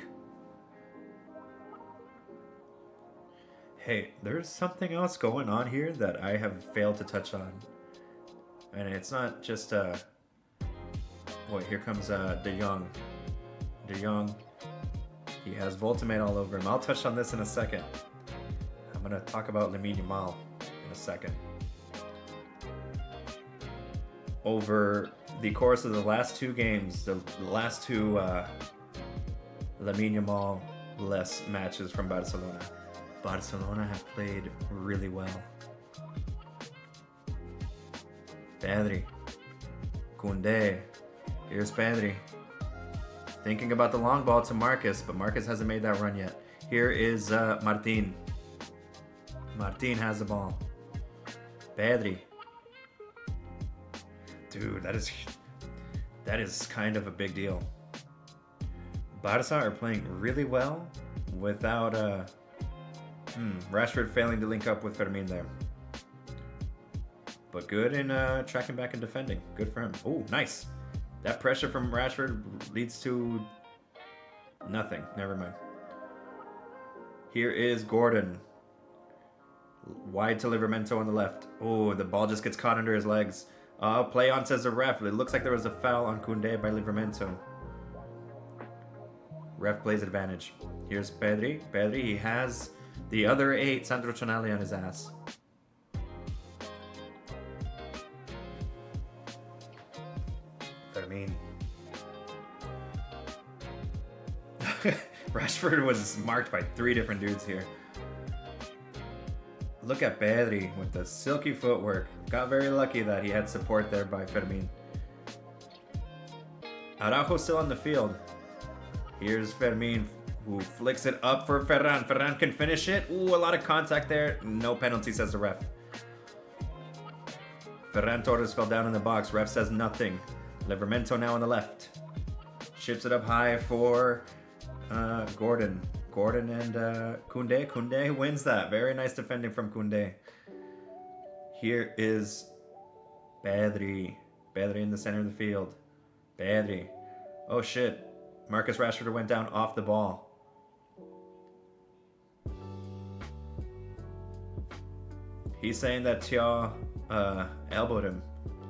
Hey, there's something else going on here that I have failed to touch on. And it's not just... Wait, here comes De Jong. De Jong. He has Voltimate all over him. I'll touch on this in a second. I'm going to talk about Lamine Yamal in a second. Over the course of the last two games, the last two Lamine Yamal-less matches from Barcelona, Barcelona have played really well. Pedri. Koundé. Here's Pedri. Thinking about the long ball to Marcus, but Marcus hasn't made that run yet. Here is Martin. Martin has the ball. Pedri. Dude, that is kind of a big deal. Barca are playing really well without Rashford failing to link up with Fermin there. But good in tracking back and defending. Good for him. Oh, nice. That pressure from Rashford leads to nothing. Never mind. Here is Gordon. Wide to Livramento on the left. Oh, the ball just gets caught under his legs. Play on, says the ref. It looks like there was a foul on Koundé by Livramento. Ref plays advantage. Here's Pedri. Pedri, he has the other 8 Sandro Tonali on his ass. Fermin. Rashford was marked by 3 different dudes here. Look at Pedri with the silky footwork. Got very lucky that he had support there by Fermin. Araujo still on the field. Here's Fermin, who flicks it up for Ferran. Ferran can finish it. Ooh, a lot of contact there. No penalty, says the ref. Ferran Torres fell down in the box. Ref says nothing. Livramento now on the left. Chips it up high for Gordon. Gordon and Koundé. Koundé wins that. Very nice defending from Koundé. Here is Pedri. Pedri in the center of the field. Pedri. Oh shit. Marcus Rashford went down off the ball. He's saying that Tia elbowed him.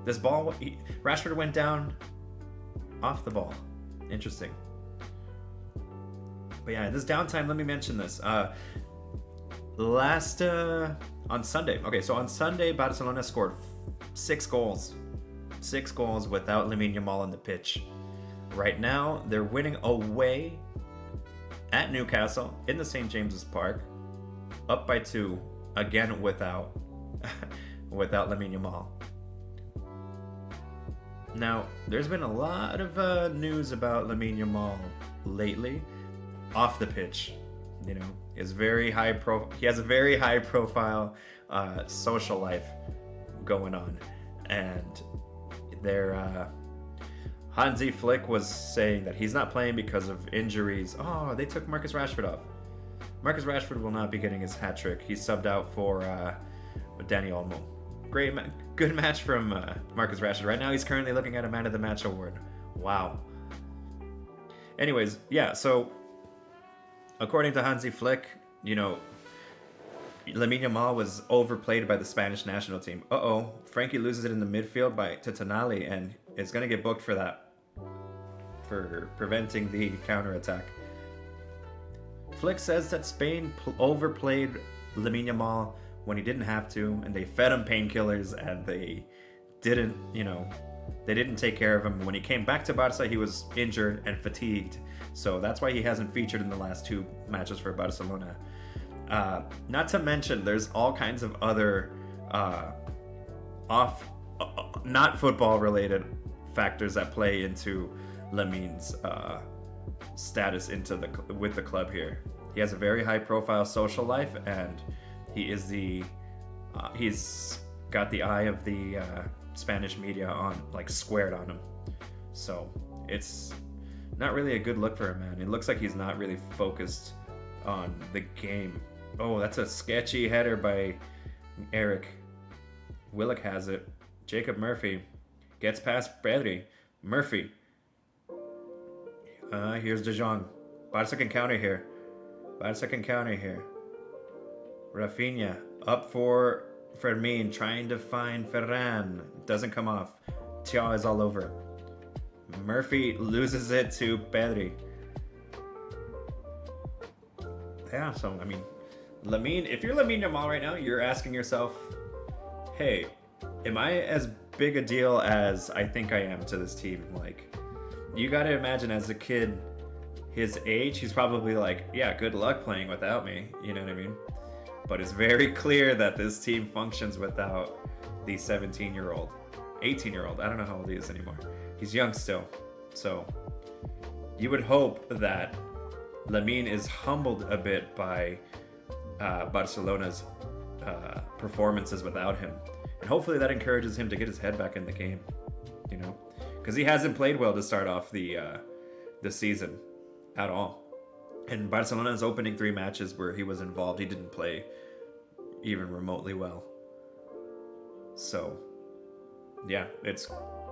This ball, Rashford went down off the ball. Interesting. But yeah, this downtime, let me mention this. On Sunday. Okay, so on Sunday, Barcelona scored 6 goals. 6 goals without Lamine Yamal on the pitch. Right now, they're winning away at Newcastle in the St. James's Park, up by 2, again without Lamine Yamal. Now, there's been a lot of news about Lamine Yamal lately, off the pitch. You know, he has a very high profile social life going on, and Hansi Flick was saying that he's not playing because of injuries. Oh, they took Marcus Rashford off. Marcus Rashford will not be getting his hat trick. He's subbed out for Dani Olmo. Good match from Marcus Rashford. Right now, he's currently looking at a Man of the Match award. Wow. Anyways, yeah. So, according to Hansi Flick, you know, Lamine Yamal was overplayed by the Spanish national team. Frankie loses it in the midfield to Tonali, and is going to get booked for that, for preventing the counterattack. Flick says that Spain overplayed Lamine Yamal when he didn't have to, and they fed him painkillers, and they didn't take care of him. When he came back to Barca, he was injured and fatigued, so that's why he hasn't featured in the last 2 matches for Barcelona. Not to mention, there's all kinds of other not football related factors that play into Lamine's status with the club here. He has a very high profile social life, and he is he's got the eye of the Spanish media squared on him. So it's not really a good look for him, man. It looks like he's not really focused on the game. Oh, that's a sketchy header by Eric. Willock has it. Jacob Murphy gets past Pedri. Murphy. Here's De Jong. Barca can counter here. Rafinha up for Fermin, trying to find Ferran. Doesn't come off. Tia is all over. Murphy loses it to Pedri. Yeah, so, I mean, if you're Lamine Yamal right now, you're asking yourself, hey, am I as big a deal as I think I am to this team? Like, you gotta imagine as a kid his age, he's probably like, yeah, good luck playing without me, you know what I mean? But it's very clear that this team functions without the 17-year-old, 18-year-old, I don't know how old he is anymore. He's young still. So you would hope that Lamine is humbled a bit by Barcelona's performances without him. And hopefully that encourages him to get his head back in the game, you know? Because he hasn't played well to start off the season at all. And Barcelona's opening 3 matches where he was involved, he didn't play even remotely well. So, yeah, it's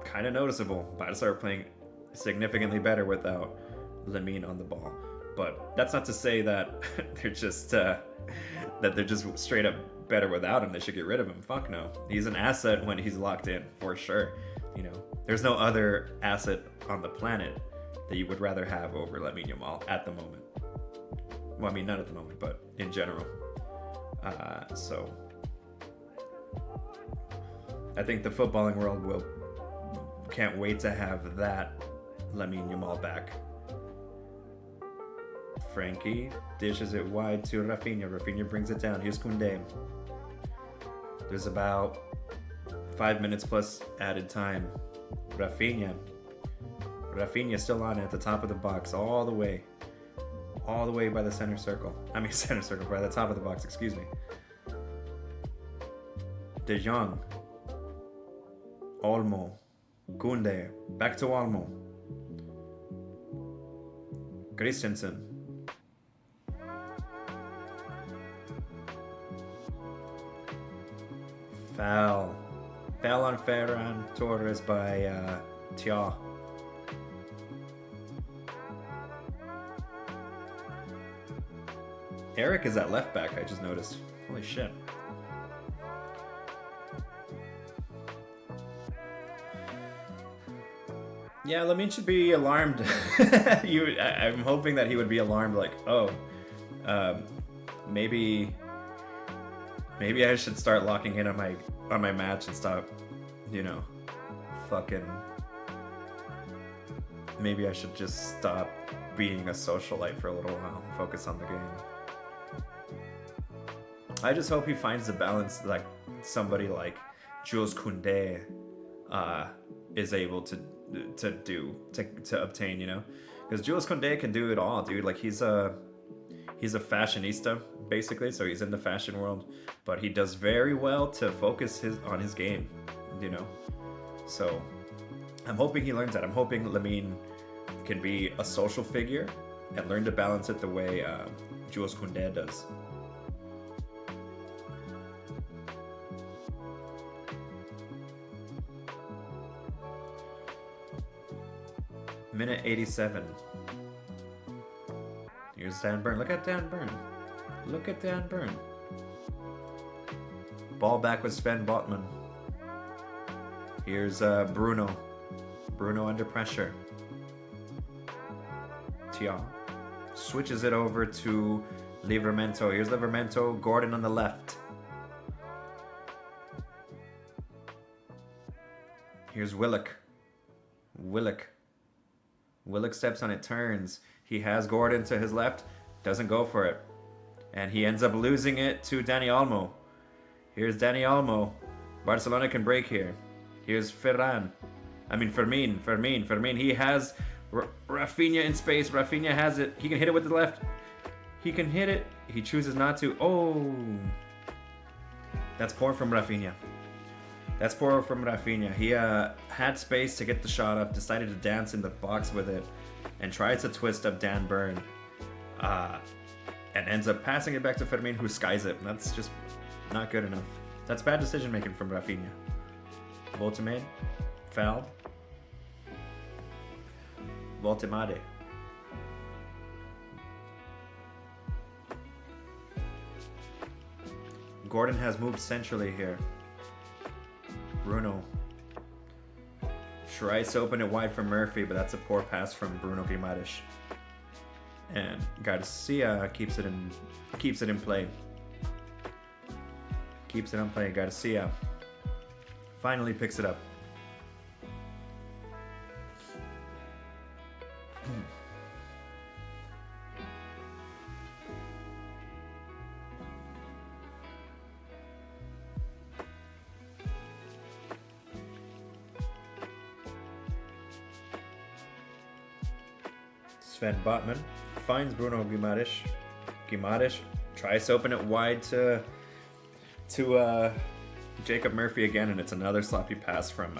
kind of noticeable. Barca are playing significantly better without Lamine on the ball. But that's not to say that they're just straight up better without him. They should get rid of him. Fuck no. He's an asset when he's locked in, for sure. You know, there's no other asset on the planet that you would rather have over Lamine Yamal at the moment. Well, I mean, not at the moment, but in general. So I think the footballing world can't wait to have that Lamine Yamal back. Frankie dishes it wide to Rafinha. Rafinha brings it down. Here's Koundé. There's about 5 minutes plus added time. Rafinha still on it at the top of the box, all the way by the center circle. I mean center circle, by the top of the box, excuse me. De Jong, Olmo, Koundé, back to Olmo, Christensen, foul on Ferran Torres by Tia. Eric is at left back, I just noticed. Holy shit. Yeah, Lamine should be alarmed. I'm hoping that he would be alarmed, like, oh, maybe I should start locking in on my match and stop, fucking. Maybe I should just stop being a socialite for a little while and focus on the game. I just hope he finds the balance like somebody like Jules Koundé is able to obtain, because Jules Koundé can do it all, dude. Like he's a fashionista basically, so he's in the fashion world, but he does very well to focus on his game, So I'm hoping he learns that. I'm hoping Lamine can be a social figure and learn to balance it the way Jules Koundé does. Minute 87. Here's Dan Burn. Look at Dan Burn. Look at Dan Burn. Ball back with Sven Botman. Here's Bruno. Bruno under pressure. Tia switches it over to Livramento. Here's Livramento. Gordon on the left. Here's Willock. Willock steps on it, turns. He has Gordon to his left, doesn't go for it. And he ends up losing it to Dani Olmo. Here's Dani Olmo. Barcelona can break here. Here's Fermin. He has Rafinha in space. Rafinha has it. He can hit it with the left. He can hit it. He chooses not to. Oh. That's poor from Rafinha. He had space to get the shot up, decided to dance in the box with it, and tried to twist up Dan Burn, and ends up passing it back to Fermin, who skies it. That's just not good enough. That's bad decision making from Rafinha. Voltemade, fouled. Voltemade. Gordon has moved centrally here. Bruno tries to open it wide for Murphy, but that's a poor pass from Bruno Guimaraes. And Garcia keeps it in play. Garcia finally picks it up. Sven Botman finds Bruno Guimaraes. Guimaraes tries to open it wide to Jacob Murphy again, and it's another sloppy pass from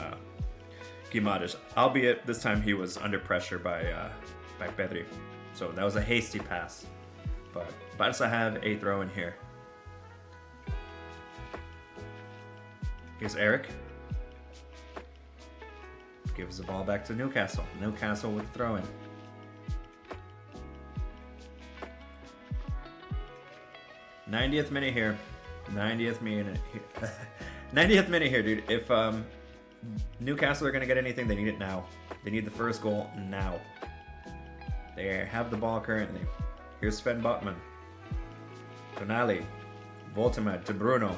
Guimaraes. Albeit this time he was under pressure by Pedri, so that was a hasty pass. But Barca have a throw in here. Here's Eric. Gives the ball back to Newcastle. Newcastle with the throw in. 90th minute here. 90th minute here, dude. If Newcastle are going to get anything, they need it now. They need the first goal now. They have the ball currently. Here's Sven Botman. Tonali. Voltemade to Bruno.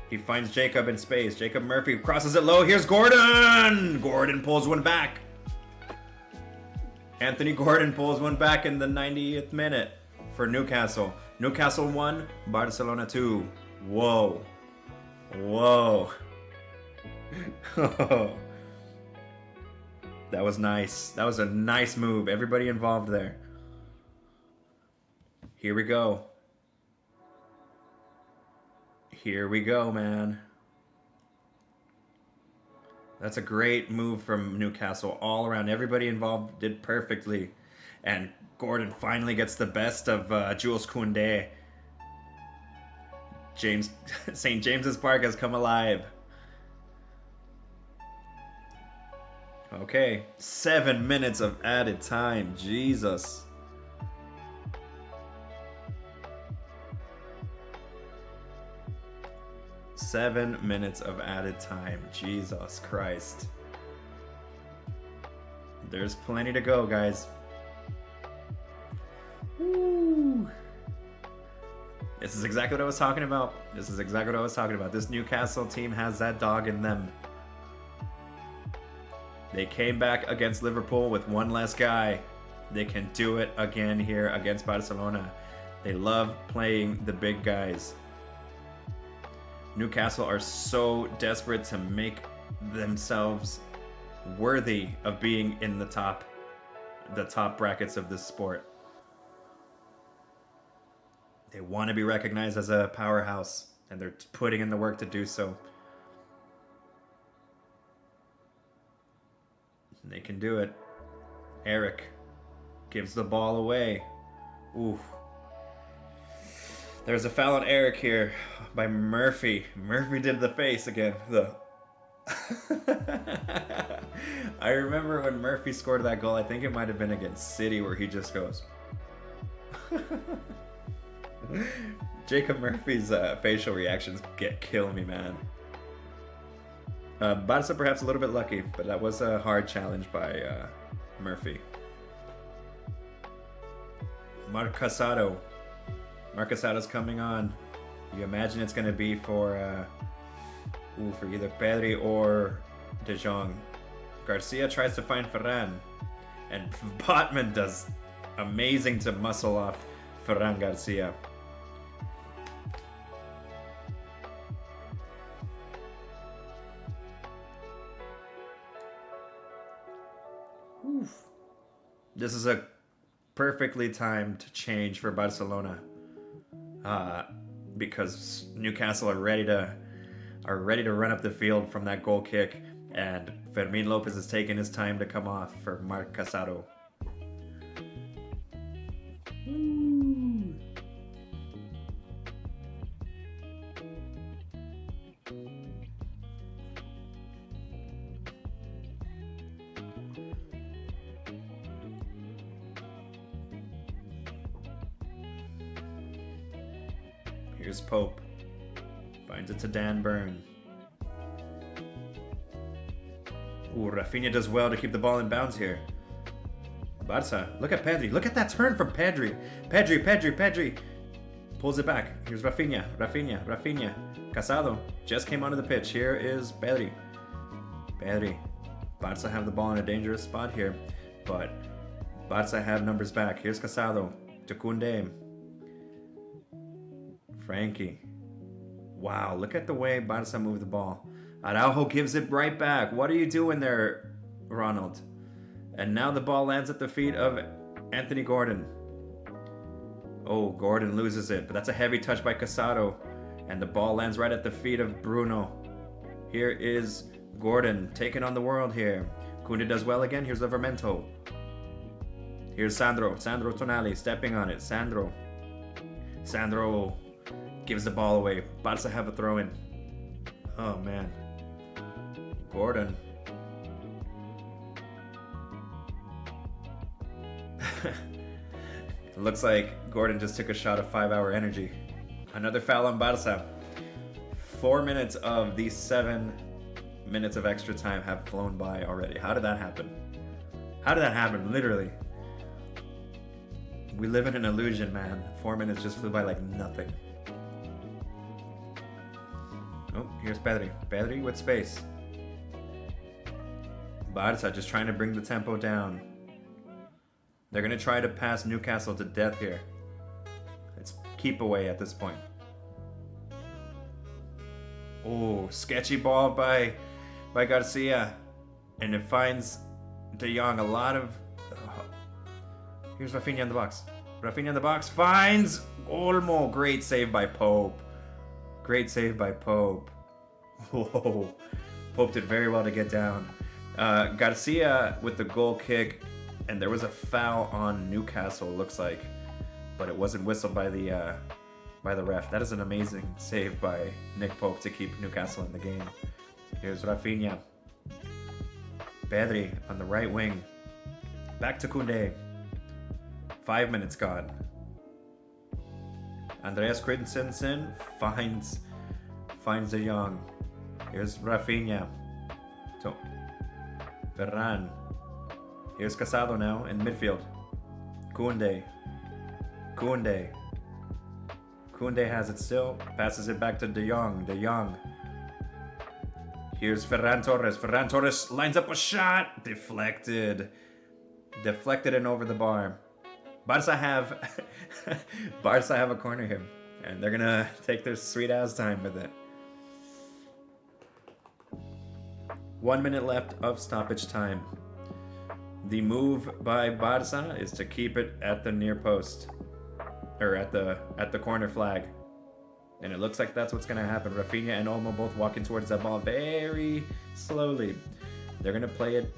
He finds Jacob in space. Jacob Murphy crosses it low. Here's Gordon! Gordon pulls one back. Anthony Gordon pulls one back in the 90th minute. for Newcastle. Newcastle 1, Barcelona 2. Whoa. Whoa. That was nice. That was a nice move. Everybody involved there. Here we go. Here we go, man. That's a great move from Newcastle. All around. Everybody involved did perfectly. And Gordon finally gets the best of Jules Koundé. St. James's Park has come alive. Okay, 7 minutes of added time. Jesus. Seven minutes of added time. Jesus Christ. There's plenty to go, guys. Woo. This is exactly what I was talking about. This is exactly what I was talking about. This Newcastle team has that dog in them. They came back against Liverpool with one less guy. They can do it again here against Barcelona. They love playing the big guys. Newcastle are so desperate to make themselves worthy of being in the top brackets of this sport. They want to be recognized as a powerhouse, and they're putting in the work to do so. They can do it. Eric gives the ball away. Ooh. There's a foul on Eric here by Murphy. Murphy did the face again. I remember when Murphy scored that goal. I think it might have been against City, where he just goes. Jacob Murphy's facial reactions kill me, man. Barca perhaps a little bit lucky, but that was a hard challenge by Murphy. Marcasado. Marcasado's coming on. You imagine it's going to be for either Pedri or De Jong. Garcia tries to find Ferran, and Botman does amazing to muscle off Ferran Garcia. Oof. This is a perfectly timed change for Barcelona, because Newcastle are ready to run up the field from that goal kick, and Fermin Lopez has taken his time to come off for Marc Casado. Here's Pope. Finds it to Dan Burn. Ooh, Rafinha does well to keep the ball in bounds here. Barca, look at Pedri. Look at that turn from Pedri. Pedri. Pulls it back. Here's Rafinha. Casado just came onto the pitch. Here is Pedri. Barca have the ball in a dangerous spot here, but Barca have numbers back. Here's Casado to Koundé. Frankie. Wow, look at the way Barca moved the ball. Araujo gives it right back. What are you doing there, Ronald? And now the ball lands at the feet of Anthony Gordon. Oh, Gordon loses it, but that's a heavy touch by Casado. And the ball lands right at the feet of Bruno. Here is Gordon taking on the world here. Koundé does well again. Here's Livramento. Here's Sandro Tonali stepping on it. Sandro gives the ball away. Barca have a throw in. Oh man. Gordon. It looks like Gordon just took a shot of 5-hour energy. Another foul on Barca. 4 minutes of these 7 minutes of extra time have flown by already. How did that happen? Literally. We live in an illusion, man. 4 minutes just flew by like nothing. Oh, here's Pedri. Pedri with space. Barca just trying to bring the tempo down. They're going to try to pass Newcastle to death here. keep away at this point. Oh, sketchy ball by Garcia. And it finds De Jong a lot of... Here's Rafinha in the box. Rafinha in the box finds Olmo. Great save by Pope. Great save by Pope. Whoa. Pope did very well to get down. Garcia with the goal kick. And there was a foul on Newcastle, looks like. But it wasn't whistled by the ref. That is an amazing save by Nick Pope to keep Newcastle in the game. Here's Rafinha. Pedri on the right wing. Back to Koundé. 5 minutes gone. Andreas Christensen finds De Jong. Here's Rafinha. Ferran. Here's Casado now in midfield. Koundé. Koundé has it still. Passes it back to De Jong. De Jong. Here's Ferran Torres. Ferran Torres lines up a shot. Deflected and over the bar. Barca have a corner here. And they're going to take their sweet ass time with it. 1 minute left of stoppage time. The move by Barca is to keep it at the near post. Or at the corner flag. And it looks like that's what's going to happen. Rafinha and Olmo both walking towards that ball very slowly. They're going to play it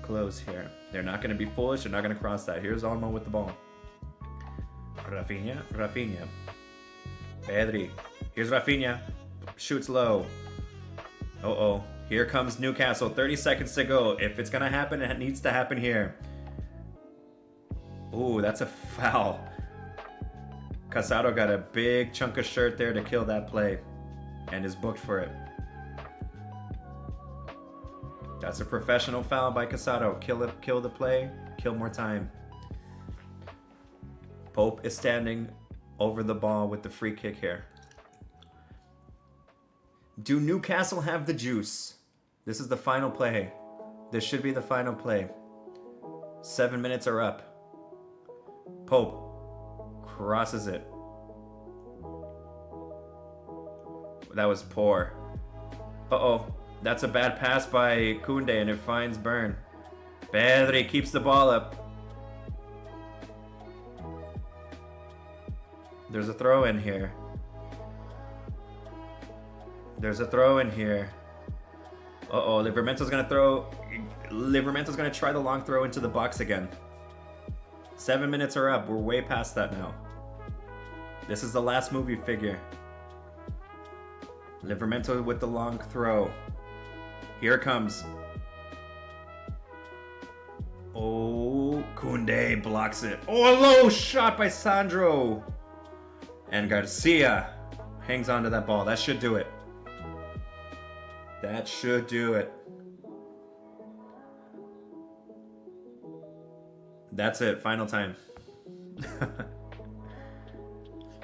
close here. They're not going to be foolish. They're not going to cross that. Here's Olmo with the ball. Rafinha. Pedri. Here's Rafinha. Shoots low. Uh-oh. Here comes Newcastle. 30 seconds to go. If it's going to happen, it needs to happen here. Ooh, that's a foul. Casado got a big chunk of shirt there to kill that play and is booked for it. That's a professional foul by Casado. Kill the play, kill more time. Pope is standing over the ball with the free kick here. Do Newcastle have the juice? This is the final play. This should be the final play. 7 minutes are up. Pope crosses it. That was poor. Uh-oh. That's a bad pass by Koundé and it finds Byrne. Pedri keeps the ball up. There's a throw in here. Uh-oh, Livermento's gonna try the long throw into the box again. 7 minutes are up. We're way past that now. This is the last movie figure. Livermento with the long throw. Here it comes. Oh, Koundé blocks it. Oh, a low shot by Sandro. And Garcia hangs on to that ball. That should do it. That's it. Final time.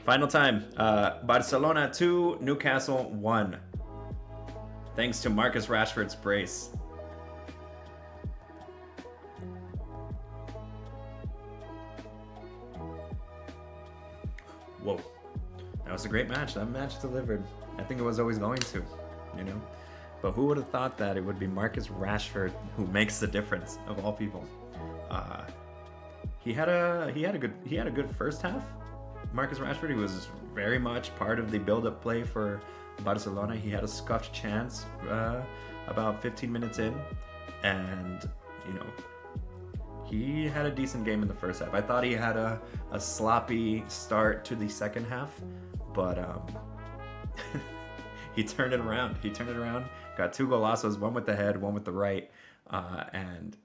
Final time. Barcelona 2, Newcastle 1. Thanks to Marcus Rashford's brace. Whoa. That was a great match. That match delivered. I think it was always going to, you know. But who would have thought that it would be Marcus Rashford who makes the difference of all people? He had a good first half. Marcus Rashford, he was very much part of the build-up play for Barcelona. He had a scuffed chance about 15 minutes in, and you know, he had a decent game in the first half. I thought he had a sloppy start to the second half, but he turned it around. Got 2 golazos, one with the head, one with the right, and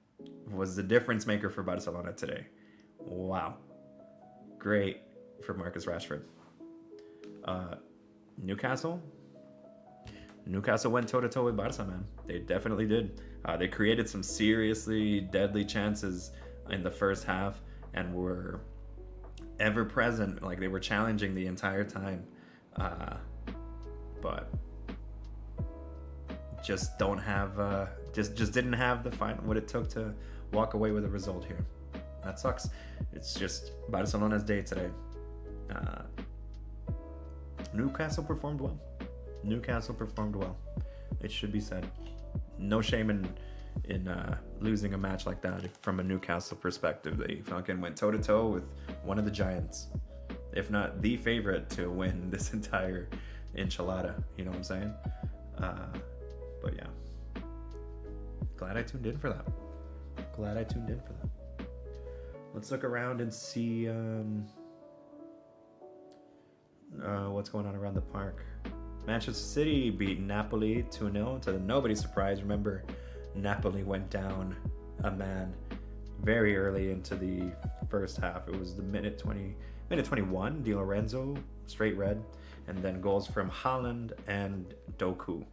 was the difference maker for Barcelona today. Wow. Great for Marcus Rashford. Newcastle went toe-to-toe with Barca, man. They definitely did. They created some seriously deadly chances in the first half and were ever present. Like, they were challenging the entire time. But just don't have just didn't have the what it took to walk away with a result here. That sucks. It's just Barcelona's day today. Newcastle performed well. Newcastle performed well. It should be said. No shame in losing a match like that. From a Newcastle perspective, they fucking went toe-to-toe with one of the giants, if not the favorite to win this entire enchilada. You know what I'm saying? But yeah. Glad I tuned in for that. Let's look around and see what's going on around the park. Manchester City beat Napoli 2-0 to nobody's surprise. Remember, Napoli went down a man very early into the first half. It was the minute 21, Di Lorenzo, straight red, and then goals from Haaland and Doku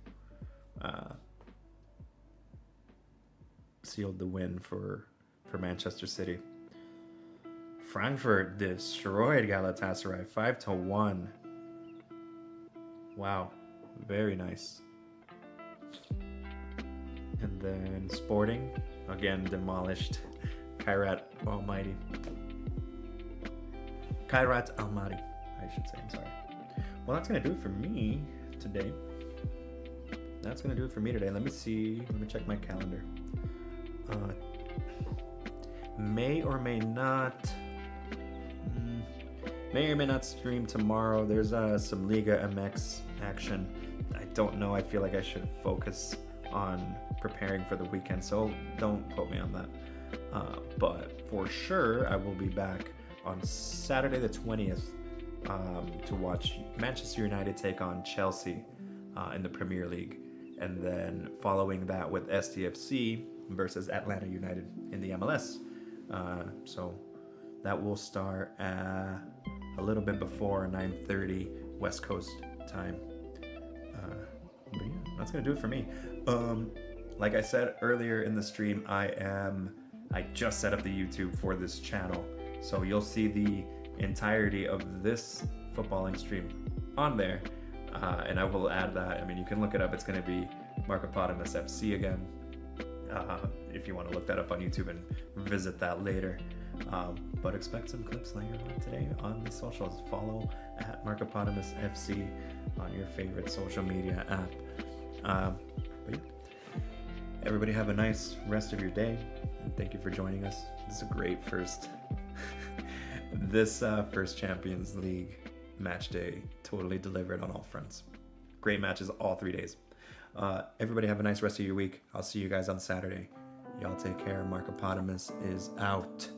sealed the win for Manchester City. Frankfurt destroyed Galatasaray 5-1. Wow, very nice. And then Sporting again demolished Kairat Almaty, I should say. I'm sorry. Well, that's gonna do it for me today. Let me see. Let me check my calendar. May or may not stream tomorrow. There's some Liga MX action. I don't know. I feel like I should focus on preparing for the weekend, so don't quote me on that. But for sure, I will be back on Saturday the 20th to watch Manchester United take on Chelsea in the Premier League, and then following that with STFC versus Atlanta United in the MLS. So that will start a little bit before 9:30 West Coast time. But yeah, that's gonna do it for me. Like I said earlier in the stream, I just set up the YouTube for this channel, so you'll see the entirety of this footballing stream on there, and I will add that. I mean, you can look it up. It's gonna be MarkopotamusFC again. If you want to look that up on YouTube and visit that later. But expect some clips later on today on the socials. Follow at MarkopotamusFC on your favorite social media app. But yeah, everybody have a nice rest of your day, and thank you for joining us. This is a great first first Champions League match day. Totally delivered on all fronts. Great matches all 3 days. Everybody have a nice rest of your week. I'll see you guys on Saturday. Y'all take care. Markopotamus is out.